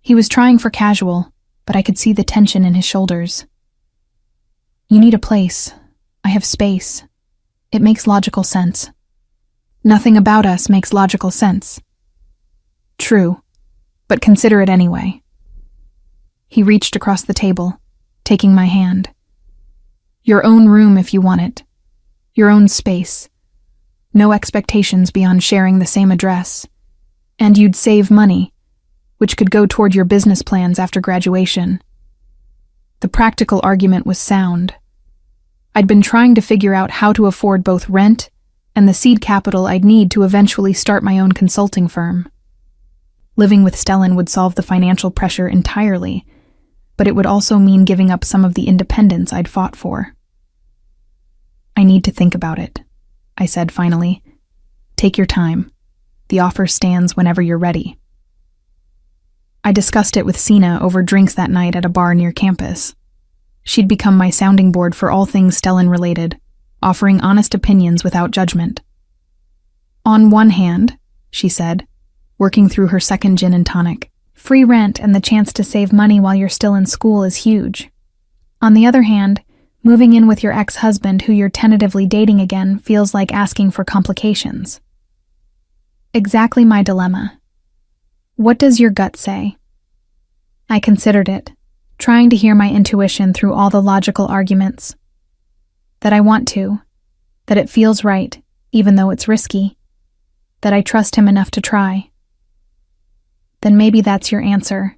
He was trying for casual, but I could see the tension in his shoulders. You need a place. I have space. It makes logical sense. Nothing about us makes logical sense. True, but consider it anyway. He reached across the table, taking my hand. Your own room if you want it. Your own space. No expectations beyond sharing the same address. And you'd save money, which could go toward your business plans after graduation. The practical argument was sound. I'd been trying to figure out how to afford both rent and the seed capital I'd need to eventually start my own consulting firm. Living with Stellan would solve the financial pressure entirely, but it would also mean giving up some of the independence I'd fought for. I need to think about it, I said finally. Take your time. The offer stands whenever you're ready. I discussed it with Sina over drinks that night at a bar near campus. She'd become my sounding board for all things Stellan related, offering honest opinions without judgment. On one hand, she said, working through her second gin and tonic, free rent and the chance to save money while you're still in school is huge. On the other hand, moving in with your ex-husband who you're tentatively dating again feels like asking for complications. Exactly my dilemma. What does your gut say? I considered it, trying to hear my intuition through all the logical arguments. That I want to, that it feels right, even though it's risky, that I trust him enough to try. Then maybe that's your answer.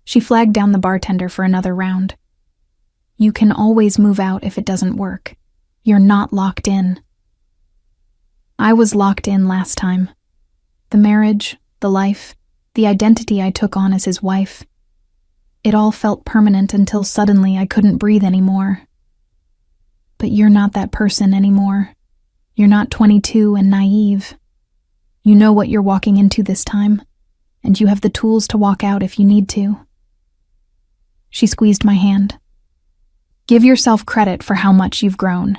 She flagged down the bartender for another round. You can always move out if it doesn't work. You're not locked in. I was locked in last time. The marriage, the life, the identity I took on as his wife. It all felt permanent until suddenly I couldn't breathe anymore. But you're not that person anymore. You're not 22 and naive. You know what you're walking into this time, and you have the tools to walk out if you need to. She squeezed my hand. Give yourself credit for how much you've grown.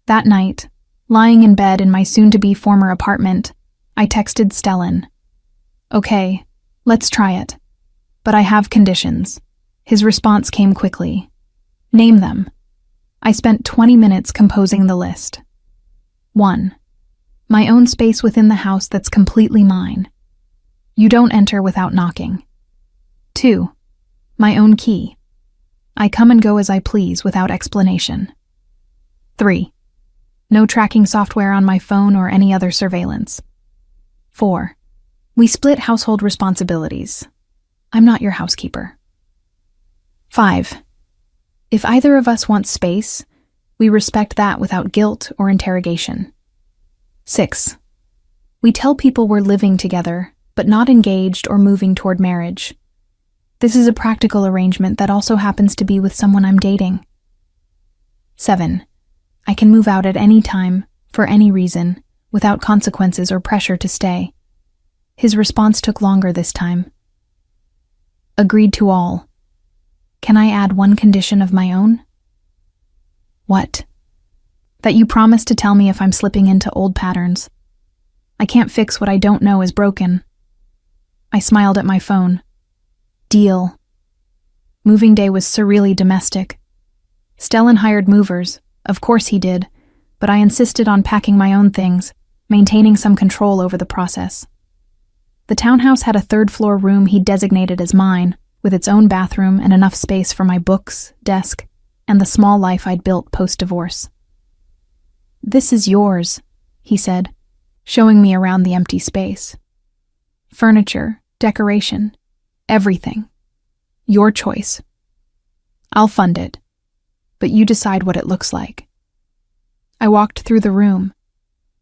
That night, lying in bed in my soon-to-be former apartment, I texted Stellan. Okay, let's try it. But I have conditions. His response came quickly. Name them. I spent 20 minutes composing the list. 1. My own space within the house that's completely mine. You don't enter without knocking. 2. My own key. I come and go as I please without explanation. 3. No tracking software on my phone or any other surveillance. 4. We split household responsibilities. I'm not your housekeeper. 5. If either of us wants space, We respect that without guilt or interrogation. 6. We tell people we're living together, but not engaged or moving toward marriage. This is a practical arrangement that also happens to be with someone I'm dating. 7. I can move out at any time, for any reason, without consequences or pressure to stay. His response took longer this time. Agreed to all. Can I add one condition of my own? What? That you promise to tell me if I'm slipping into old patterns. I can't fix what I don't know is broken. I smiled at my phone. Deal. Moving day was surreally domestic. Stellan hired movers, of course he did, but I insisted on packing my own things, maintaining some control over the process. The townhouse had a third-floor room he designated as mine, with its own bathroom and enough space for my books, desk, and the small life I'd built post-divorce. "This is yours," he said, showing me around the empty space. "Furniture, decoration, everything. Your choice. I'll fund it, but you decide what it looks like." I walked through the room,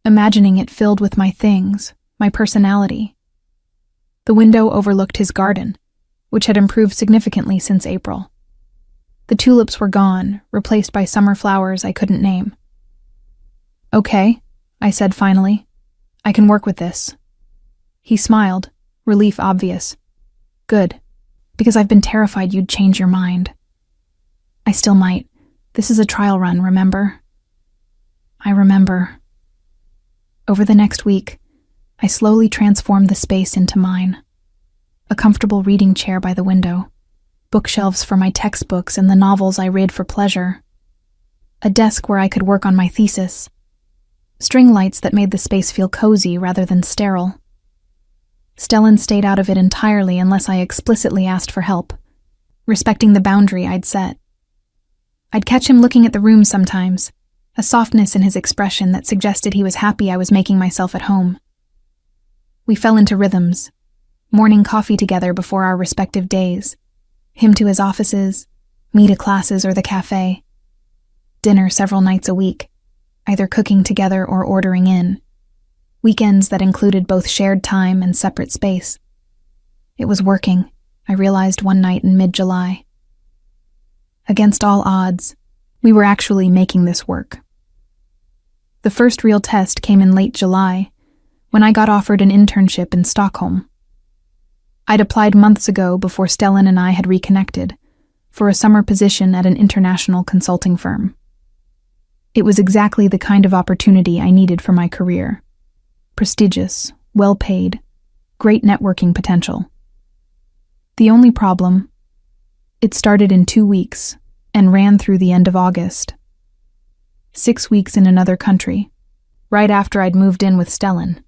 imagining it filled with my things, my personality. The window overlooked his garden, which had improved significantly since April. The tulips were gone, replaced by summer flowers I couldn't name. "Okay," I said finally. "I can work with this." He smiled, relief obvious. "Good, because I've been terrified you'd change your mind." "I still might. This is a trial run, remember?" "I remember." Over the next week, I slowly transformed the space into mine. A comfortable reading chair by the window, bookshelves for my textbooks and the novels I read for pleasure, a desk where I could work on my thesis, string lights that made the space feel cozy rather than sterile. Stellan stayed out of it entirely unless I explicitly asked for help, respecting the boundary I'd set. I'd catch him looking at the room sometimes, a softness in his expression that suggested he was happy I was making myself at home. We fell into rhythms, morning coffee together before our respective days, him to his offices, me to classes or the cafe, dinner several nights a week, either cooking together or ordering in, weekends that included both shared time and separate space. It was working, I realized one night in mid-July. Against all odds, we were actually making this work. The first real test came in late July, when I got offered an internship in Stockholm. I'd applied months ago before Stellan and I had reconnected, for a summer position at an international consulting firm. It was exactly the kind of opportunity I needed for my career. Prestigious, well-paid, great networking potential. The only problem? It started in 2 weeks and ran through the end of August. 6 weeks in another country, right after I'd moved in with Stellan.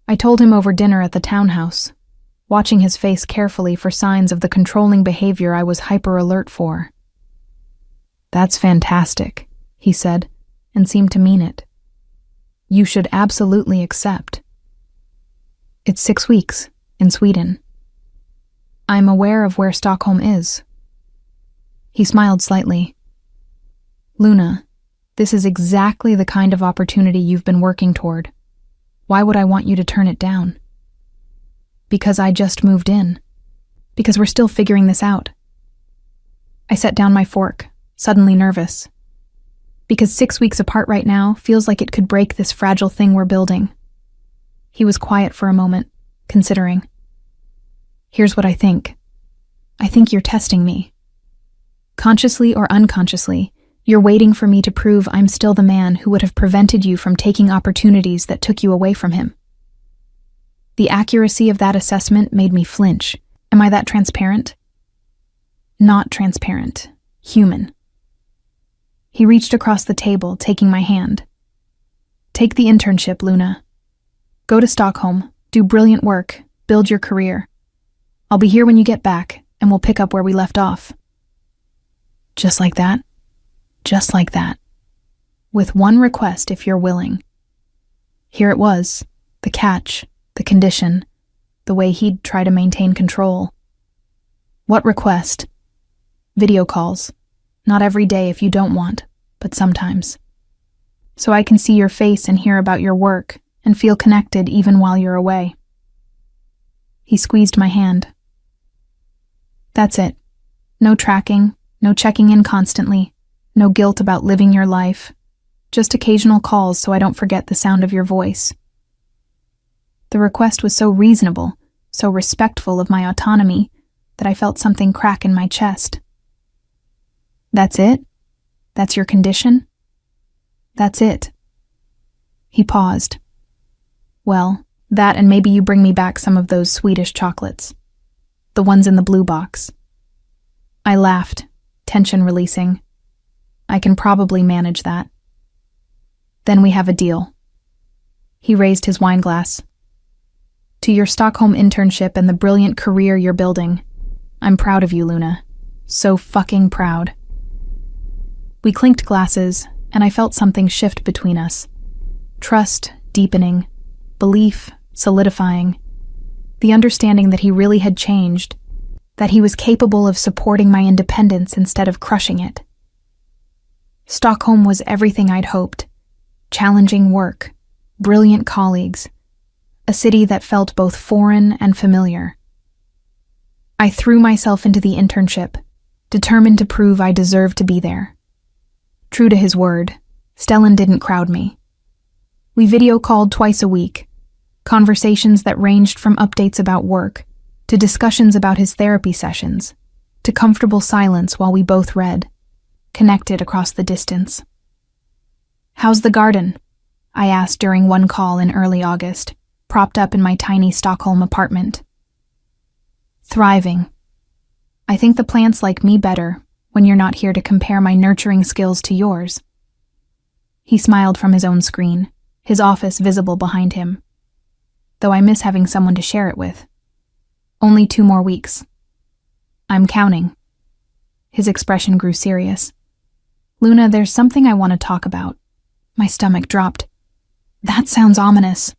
I told him over dinner at the townhouse, watching his face carefully for signs of the controlling behavior I was hyper-alert for. "That's fantastic," he said, and seemed to mean it. "You should absolutely accept." "It's 6 weeks, in Sweden." "I'm aware of where Stockholm is." He smiled slightly. "Luna, this is exactly the kind of opportunity you've been working toward. Why would I want you to turn it down?" "Because I just moved in. Because we're still figuring this out." I set down my fork, suddenly nervous. Because 6 weeks apart right now feels like it could break this fragile thing we're building. He was quiet for a moment, considering. "Here's what I think. I think you're testing me. Consciously or unconsciously, you're waiting for me to prove I'm still the man who would have prevented you from taking opportunities that took you away from him." The accuracy of that assessment made me flinch. Am I that transparent? Not transparent. Human. He reached across the table, taking my hand. "Take the internship, Luna. Go to Stockholm, do brilliant work, build your career. I'll be here when you get back, and we'll pick up where we left off." Just like that? Just like that. With one request if you're willing. Here it was, the catch, the condition, the way he'd try to maintain control. "What request?" "Video calls. Not every day if you don't want, but sometimes. So I can see your face and hear about your work and feel connected even while you're away. He squeezed my hand. That's it. No tracking, no checking in constantly, no guilt about living your life. Just occasional calls so I don't forget the sound of your voice. The request was so reasonable, so respectful of my autonomy, that I felt something crack in my chest. That's it? That's your condition? That's it. He paused. Well, that and maybe you bring me back some of those Swedish chocolates. The ones in the blue box. I laughed, tension releasing. I can probably manage that. Then we have a deal. He raised his wine glass. To your Stockholm internship and the brilliant career you're building. I'm proud of you, Luna. So fucking proud. We clinked glasses, and I felt something shift between us. Trust deepening, belief solidifying, the understanding that he really had changed, that he was capable of supporting my independence instead of crushing it. Stockholm was everything I'd hoped. Challenging work, brilliant colleagues, a city that felt both foreign and familiar. I threw myself into the internship, determined to prove I deserved to be there. True to his word, Stellan didn't crowd me. We video called twice a week, conversations that ranged from updates about work to discussions about his therapy sessions, to comfortable silence while we both read, connected across the distance. How's the garden? I asked during one call in early August, propped up in my tiny Stockholm apartment. Thriving. I think the plants like me better when you're not here to compare my nurturing skills to yours. He smiled from his own screen, his office visible behind him. Though I miss having someone to share it with. Only 2 more weeks. I'm counting. His expression grew serious. Luna, there's something I want to talk about. My stomach dropped. That sounds ominous.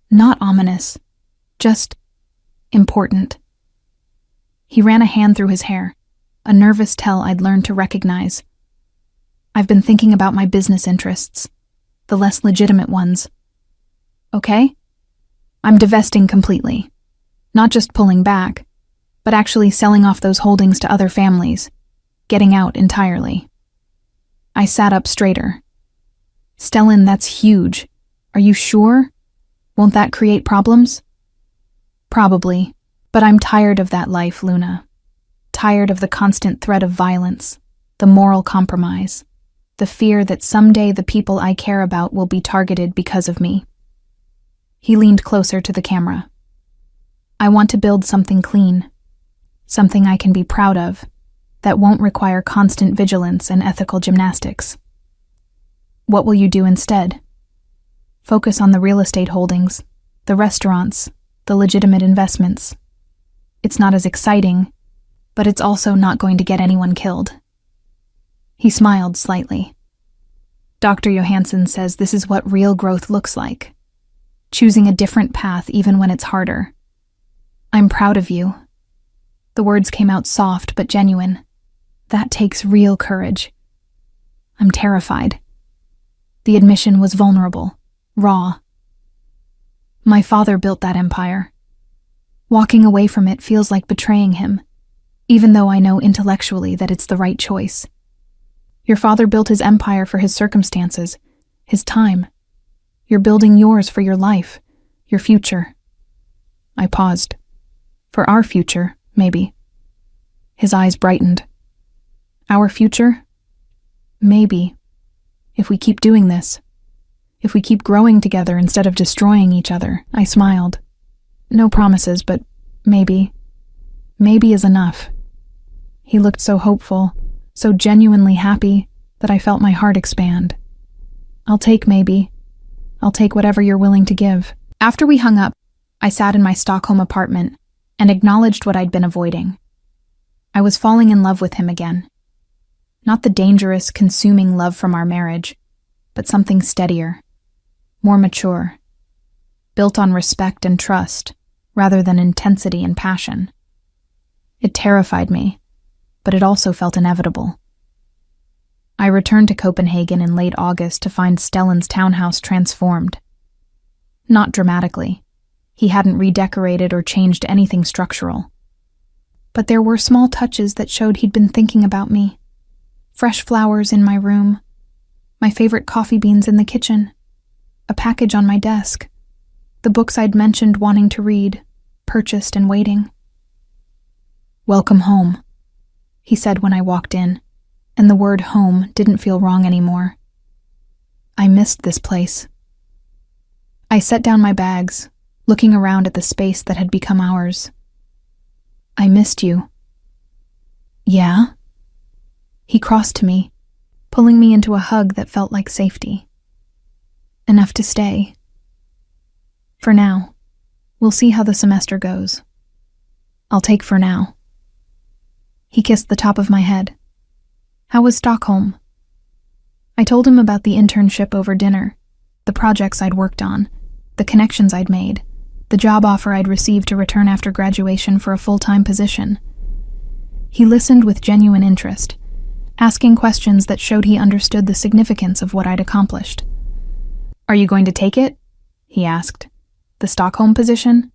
Not ominous. Just important. He ran a hand through his hair, a nervous tell I'd learned to recognize. I've been thinking about my business interests, the less legitimate ones. Okay? I'm divesting completely. Not just pulling back, but actually selling off those holdings to other families, getting out entirely. I sat up straighter. Stellan, that's huge. Are you sure? Won't that create problems? Probably, but I'm tired of that life, Luna. Tired of the constant threat of violence, the moral compromise, the fear that someday the people I care about will be targeted because of me. He leaned closer to the camera. I want to build something clean, something I can be proud of, that won't require constant vigilance and ethical gymnastics. What will you do instead? Focus on the real estate holdings, the restaurants, the legitimate investments. It's not as exciting, but it's also not going to get anyone killed. He smiled slightly. Dr. Johansson says this is what real growth looks like. Choosing a different path even when it's harder. I'm proud of you. The words came out soft but genuine. That takes real courage. I'm terrified. The admission was vulnerable, raw. My father built that empire. Walking away from it feels like betraying him, even though I know intellectually that it's the right choice. Your father built his empire for his circumstances, his time. You're building yours for your life, your future. I paused. For our future, maybe. His eyes brightened. Our future? Maybe. If we keep doing this. If we keep growing together instead of destroying each other, I smiled. No promises, but maybe. Maybe is enough. He looked so hopeful, so genuinely happy, that I felt my heart expand. I'll take maybe. I'll take whatever you're willing to give. After we hung up, I sat in my Stockholm apartment and acknowledged what I'd been avoiding. I was falling in love with him again. Not the dangerous, consuming love from our marriage, but something steadier, more mature, built on respect and trust, rather than intensity and passion. It terrified me, but it also felt inevitable. I returned to Copenhagen in late August to find Stellan's townhouse transformed. Not dramatically. He hadn't redecorated or changed anything structural. But there were small touches that showed he'd been thinking about me. Fresh flowers in my room, my favorite coffee beans in the kitchen, a package on my desk, the books I'd mentioned wanting to read, purchased and waiting. "Welcome home," he said when I walked in, and the word home didn't feel wrong anymore. I missed this place. I set down my bags, looking around at the space that had become ours. "I missed you." "Yeah?" He crossed to me, pulling me into a hug that felt like safety. "Enough to stay. For now. We'll see how the semester goes. I'll take for now." He kissed the top of my head. "How was Stockholm?" I told him about the internship over dinner, the projects I'd worked on, the connections I'd made, the job offer I'd received to return after graduation for a full-time position. He listened with genuine interest, asking questions that showed he understood the significance of what I'd accomplished. "Are you going to take it?" he asked. "The Stockholm position?"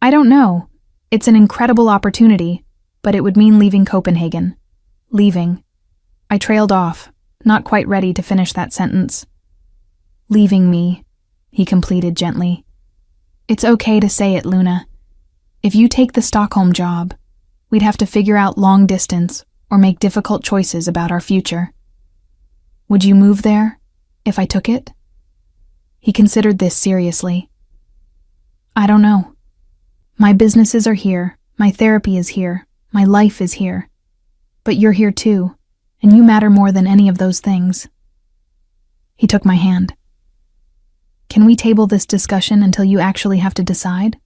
"I don't know. It's an incredible opportunity, but it would mean leaving Copenhagen. Leaving." I trailed off, not quite ready to finish that sentence. "Leaving me," he completed gently. "It's okay to say it, Luna. If you take the Stockholm job, we'd have to figure out long distance or make difficult choices about our future. Would you move there, if I took it?" He considered this seriously. "I don't know. My businesses are here, my therapy is here, my life is here. But you're here too, and you matter more than any of those things." He took my hand. "Can we table this discussion until you actually have to decide?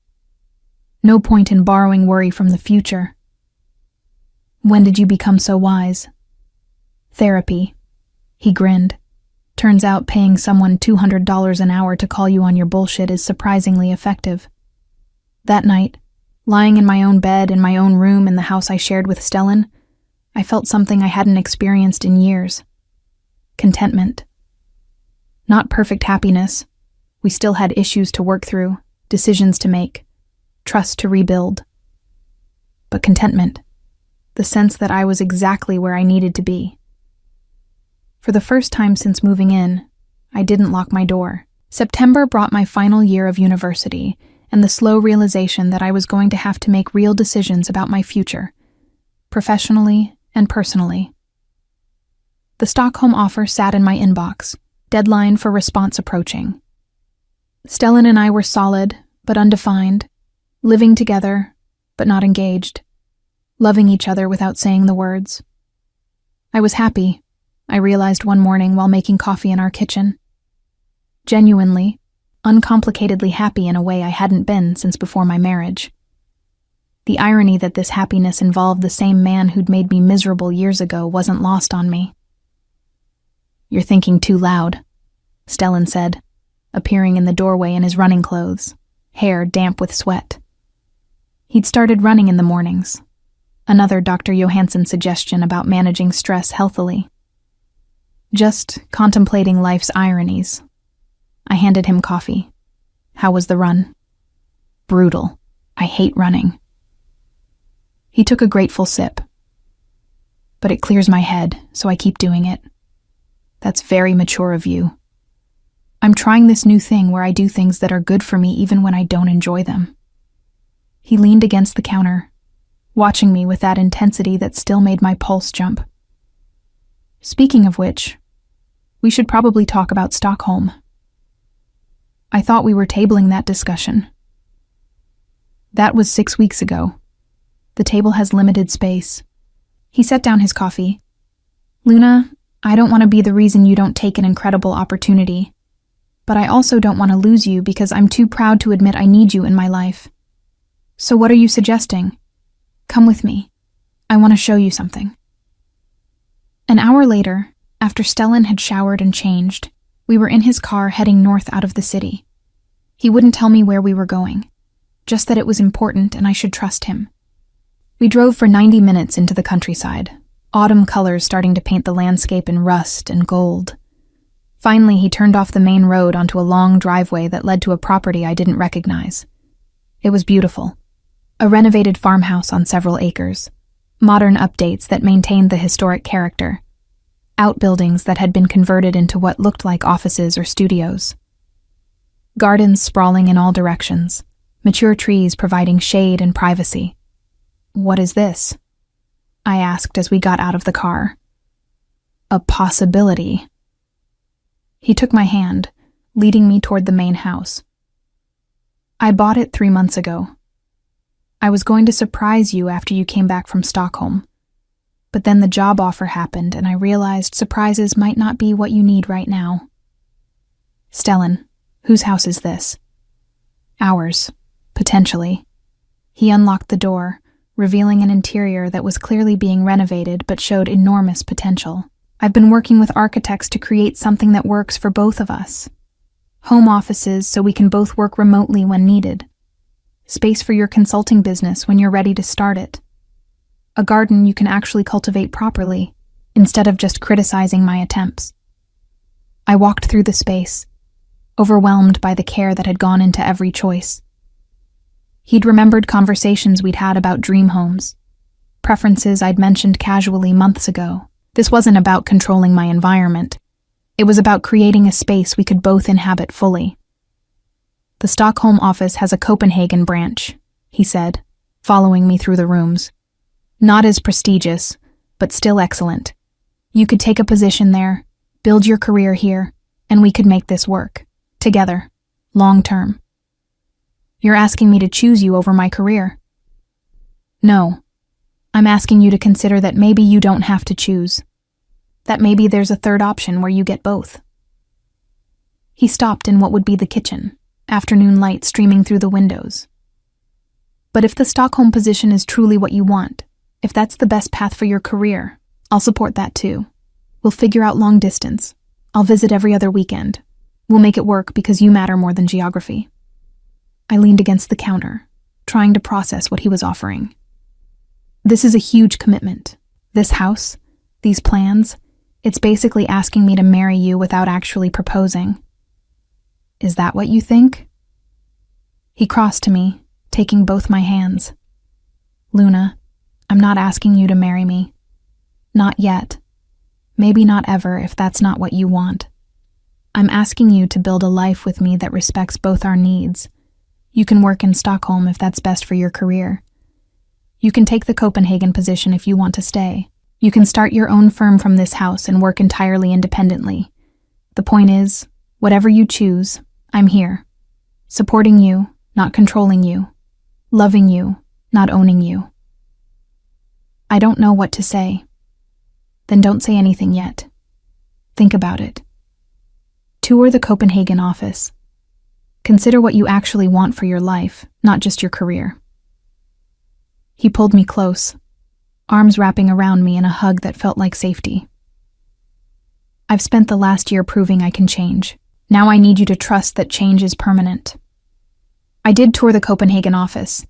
No point in borrowing worry from the future." "When did you become so wise?" "Therapy." He grinned. "Turns out paying someone $200 an hour to call you on your bullshit is surprisingly effective." That night, lying in my own bed in my own room in the house I shared with Stellan, I felt something I hadn't experienced in years. Contentment. Not perfect happiness. We still had issues to work through, decisions to make, trust to rebuild. But contentment. The sense that I was exactly where I needed to be. For the first time since moving in, I didn't lock my door. September brought my final year of university and the slow realization that I was going to have to make real decisions about my future, professionally and personally. The Stockholm offer sat in my inbox, deadline for response approaching. Stellan and I were solid, but undefined, living together, but not engaged, loving each other without saying the words. I was happy, I realized one morning while making coffee in our kitchen. Genuinely, uncomplicatedly happy in a way I hadn't been since before my marriage. The irony that this happiness involved the same man who'd made me miserable years ago wasn't lost on me. "You're thinking too loud," Stellan said, appearing in the doorway in his running clothes, hair damp with sweat. He'd started running in the mornings. Another Dr. Johansson suggestion about managing stress healthily. Just contemplating life's ironies. I handed him coffee. "How was the run?" "Brutal. I hate running." He took a grateful sip. "But it clears my head, so I keep doing it." "That's very mature of you." "I'm trying this new thing where I do things that are good for me even when I don't enjoy them." He leaned against the counter, watching me with that intensity that still made my pulse jump. "Speaking of which, we should probably talk about Stockholm." I thought we were tabling that discussion. That was 6 weeks ago. The table has limited space. He set down his coffee. "Luna, I don't want to be the reason you don't take an incredible opportunity. But I also don't want to lose you because I'm too proud to admit I need you in my life. So what are you suggesting? Come with me. I want to show you something." An hour later, after Stellan had showered and changed, we were in his car heading north out of the city. He wouldn't tell me where we were going, just that it was important and I should trust him. We drove for 90 minutes into the countryside, autumn colors starting to paint the landscape in rust and gold. Finally, he turned off the main road onto a long driveway that led to a property I didn't recognize. It was beautiful. A renovated farmhouse on several acres. Modern updates that maintained the historic character. Outbuildings that had been converted into what looked like offices or studios. Gardens sprawling in all directions. Mature trees providing shade and privacy. "What is this?" I asked as we got out of the car. "A possibility." He took my hand, leading me toward the main house. "I bought it 3 months ago. I was going to surprise you after you came back from Stockholm. But then the job offer happened and I realized surprises might not be what you need right now." "Stellan, whose house is this?" "Ours, potentially." He unlocked the door, revealing an interior that was clearly being renovated but showed enormous potential. "I've been working with architects to create something that works for both of us. Home offices so we can both work remotely when needed. Space for your consulting business when you're ready to start it. A garden you can actually cultivate properly, instead of just criticizing my attempts." I walked through the space, overwhelmed by the care that had gone into every choice. He'd remembered conversations we'd had about dream homes, preferences I'd mentioned casually months ago. This wasn't about controlling my environment. It was about creating a space we could both inhabit fully. "The Stockholm office has a Copenhagen branch," he said, following me through the rooms. "Not as prestigious, but still excellent. You could take a position there, build your career here, and we could make this work. Together. Long term." "You're asking me to choose you over my career?" "No. I'm asking you to consider that maybe you don't have to choose. That maybe there's a third option where you get both." He stopped in what would be the kitchen, afternoon light streaming through the windows. "But if the Stockholm position is truly what you want, if that's the best path for your career, I'll support that too. We'll figure out long distance. I'll visit every other weekend. We'll make it work because you matter more than geography." I leaned against the counter, trying to process what he was offering. "This is a huge commitment. This house, these plans, it's basically asking me to marry you without actually proposing." "Is that what you think?" He crossed to me, taking both my hands. "Luna, I'm not asking you to marry me. Not yet. Maybe not ever if that's not what you want. I'm asking you to build a life with me that respects both our needs. You can work in Stockholm if that's best for your career. You can take the Copenhagen position if you want to stay. You can start your own firm from this house and work entirely independently. The point is, whatever you choose, I'm here. Supporting you, not controlling you. Loving you, not owning you." I don't know what to say. Then don't say anything yet. Think about it. Tour the Copenhagen office. Consider what you actually want for your life, not just your career. He pulled me close, arms wrapping around me in a hug that felt like safety. "I've spent the last year proving I can change. Now I need you to trust that change is permanent." I did tour the Copenhagen office,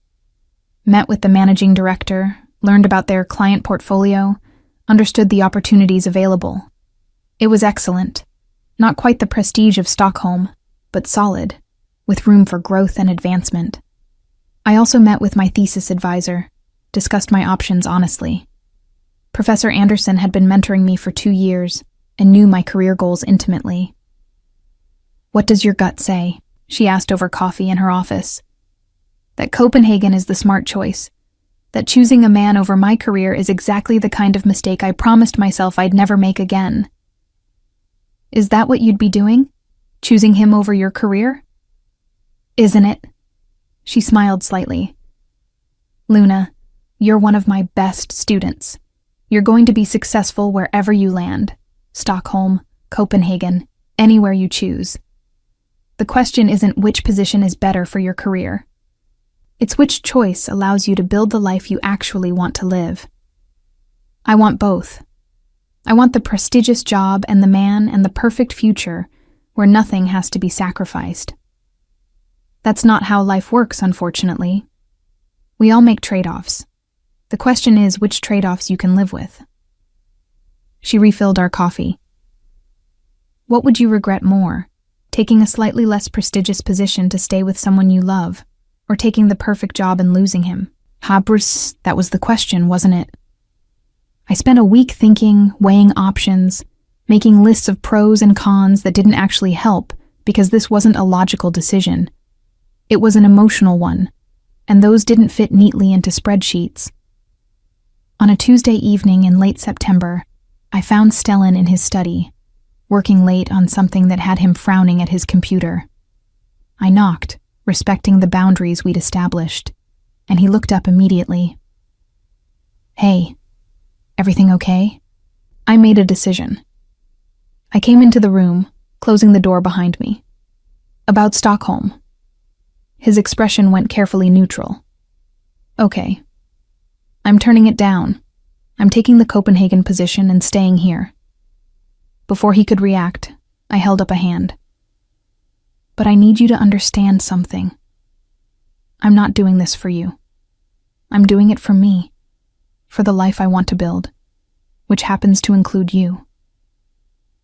met with the managing director, learned about their client portfolio, understood the opportunities available. It was excellent. Not quite the prestige of Stockholm, but solid, with room for growth and advancement. I also met with my thesis advisor, discussed my options honestly. Professor Anderson had been mentoring me for 2 years and knew my career goals intimately. "What does your gut say?" she asked over coffee in her office. "That Copenhagen is the smart choice. That choosing a man over my career is exactly the kind of mistake I promised myself I'd never make again." "Is that what you'd be doing? Choosing him over your career?" "Isn't it?" She smiled slightly. "Luna, you're one of my best students. You're going to be successful wherever you land. Stockholm, Copenhagen, anywhere you choose. The question isn't which position is better for your career. It's which choice allows you to build the life you actually want to live. I want both. I want the prestigious job and the man and the perfect future where nothing has to be sacrificed. That's not how life works, unfortunately. We all make trade-offs. The question is which trade-offs you can live with." She refilled our coffee. What would you regret more? Taking a slightly less prestigious position to stay with someone you love, or taking the perfect job and losing him? Bruce, that was the question, wasn't it? I spent a week thinking, weighing options, making lists of pros and cons that didn't actually help because this wasn't a logical decision. It was an emotional one, and those didn't fit neatly into spreadsheets. On a Tuesday evening in late September, I found Stellan in his study, working late on something that had him frowning at his computer. I knocked, respecting the boundaries we'd established, and he looked up immediately. Hey, everything okay? I made a decision. I came into the room, closing the door behind me. About Stockholm. His expression went carefully neutral. Okay. I'm turning it down. I'm taking the Copenhagen position and staying here. Before he could react, I held up a hand. But I need you to understand something. I'm not doing this for you. I'm doing it for me, for the life I want to build, which happens to include you.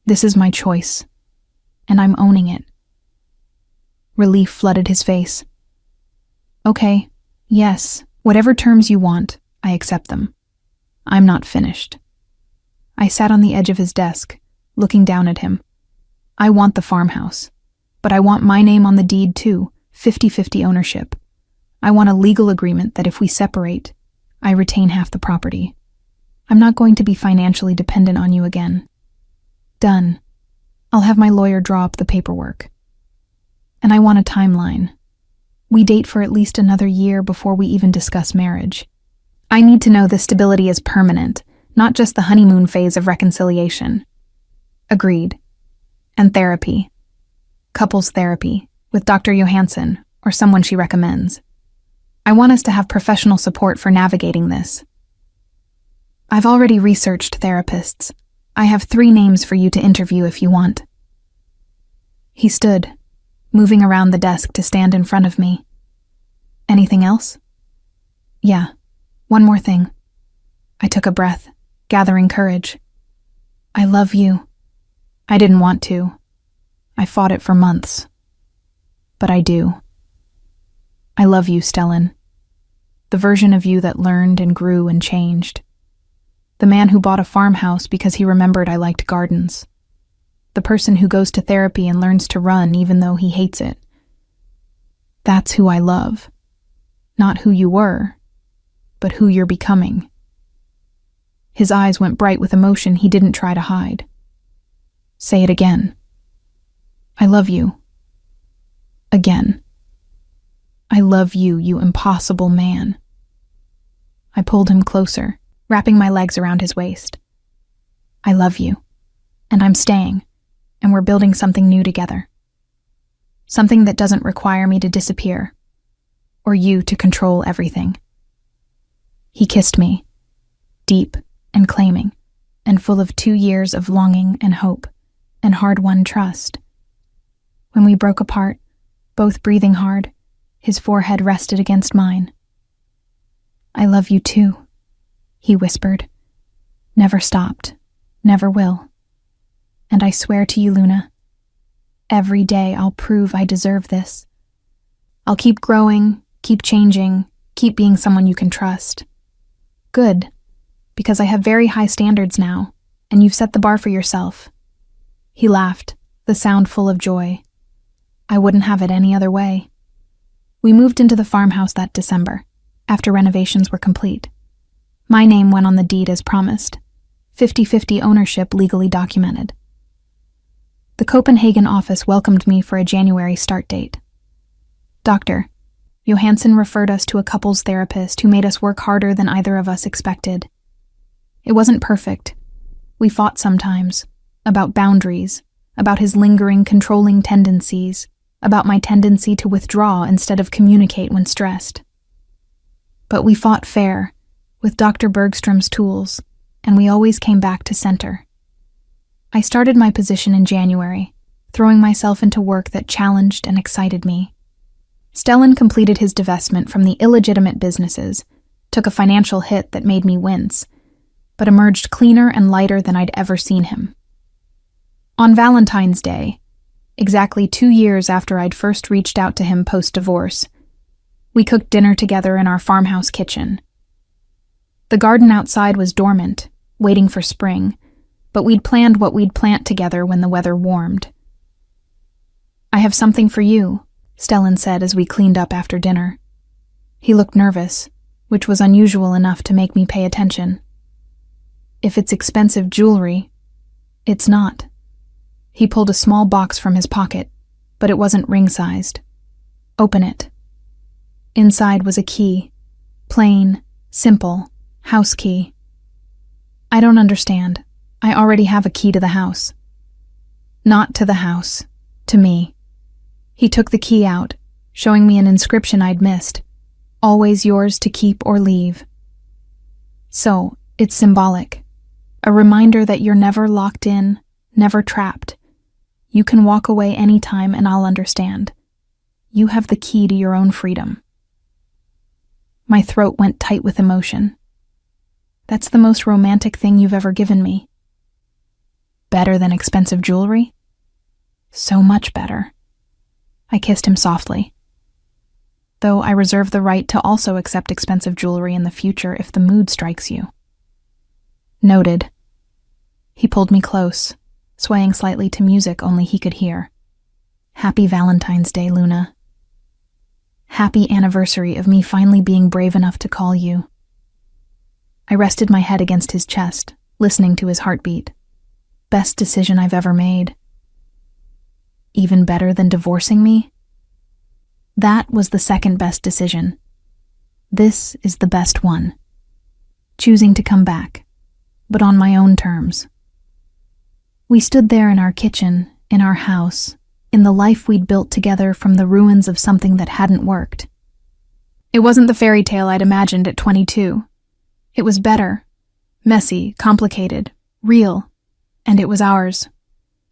This is my choice, and I'm owning it. Relief flooded his face. Okay, yes, whatever terms you want, I accept them. I'm not finished. I sat on the edge of his desk, looking down at him. I want the farmhouse, but I want my name on the deed too, 50-50 ownership. I want a legal agreement that if we separate, I retain half the property. I'm not going to be financially dependent on you again. Done. I'll have my lawyer draw up the paperwork. And I want a timeline. We date for at least another year before we even discuss marriage. I need to know the stability is permanent, not just the honeymoon phase of reconciliation. Agreed. And therapy. Couples therapy, with Dr. Johansson, or someone she recommends. I want us to have professional support for navigating this. I've already researched therapists. I have 3 names for you to interview if you want. He stood, moving around the desk to stand in front of me. Anything else? Yeah, one more thing. I took a breath, gathering courage. I love you. I didn't want to. I fought it for months. But I do. I love you, Stellan. The version of you that learned and grew and changed. The man who bought a farmhouse because he remembered I liked gardens. The person who goes to therapy and learns to run even though he hates it. That's who I love. Not who you were, but who you're becoming. His eyes went bright with emotion he didn't try to hide. Say it again. I love you. Again. I love you, you impossible man. I pulled him closer, wrapping my legs around his waist. I love you, and I'm staying, and we're building something new together. Something that doesn't require me to disappear, or you to control everything. He kissed me, deep and claiming, and full of 2 years of longing and hope, and hard-won trust. When we broke apart, both breathing hard, his forehead rested against mine. I love you too, he whispered. Never stopped, never will. And I swear to you, Luna, every day I'll prove I deserve this. I'll keep growing, keep changing, keep being someone you can trust. Good, because I have very high standards now, and you've set the bar for yourself. He laughed, the sound full of joy. I wouldn't have it any other way. We moved into the farmhouse that December, after renovations were complete. My name went on the deed as promised, 50-50 ownership legally documented. The Copenhagen office welcomed me for a January start date. Dr. Johansson referred us to a couples therapist who made us work harder than either of us expected. It wasn't perfect. We fought sometimes, about boundaries, about his lingering, controlling tendencies, about my tendency to withdraw instead of communicate when stressed. But we fought fair, with Dr. Bergstrom's tools, and we always came back to center. I started my position in January, throwing myself into work that challenged and excited me. Stellan completed his divestment from the illegitimate businesses, took a financial hit that made me wince, but emerged cleaner and lighter than I'd ever seen him. On Valentine's Day, exactly 2 years after I'd first reached out to him post-divorce, we cooked dinner together in our farmhouse kitchen. The garden outside was dormant, waiting for spring, but we'd planned what we'd plant together when the weather warmed. "I have something for you," Stellan said as we cleaned up after dinner. He looked nervous, which was unusual enough to make me pay attention. "If it's expensive jewelry, it's not." He pulled a small box from his pocket, but it wasn't ring-sized. "Open it." Inside was a key. Plain, simple, house key. "I don't understand. I already have a key to the house." "Not to the house. To me." He took the key out, showing me an inscription I'd missed. "Always yours to keep or leave." So, it's symbolic. A reminder that you're never locked in, never trapped. You can walk away anytime and I'll understand. You have the key to your own freedom. My throat went tight with emotion. "That's the most romantic thing you've ever given me." "Better than expensive jewelry?" "So much better." I kissed him softly. "Though I reserve the right to also accept expensive jewelry in the future if the mood strikes you." "Noted." He pulled me close, swaying slightly to music only he could hear. "Happy Valentine's Day, Luna. Happy anniversary of me finally being brave enough to call you." I rested my head against his chest, listening to his heartbeat. "Best decision I've ever made." "Even better than divorcing me?" "That was the second best decision. This is the best one. Choosing to come back, but on my own terms." We stood there in our kitchen, in our house, in the life we'd built together from the ruins of something that hadn't worked. It wasn't the fairy tale I'd imagined at 22. It was better, messy, complicated, real, and it was ours.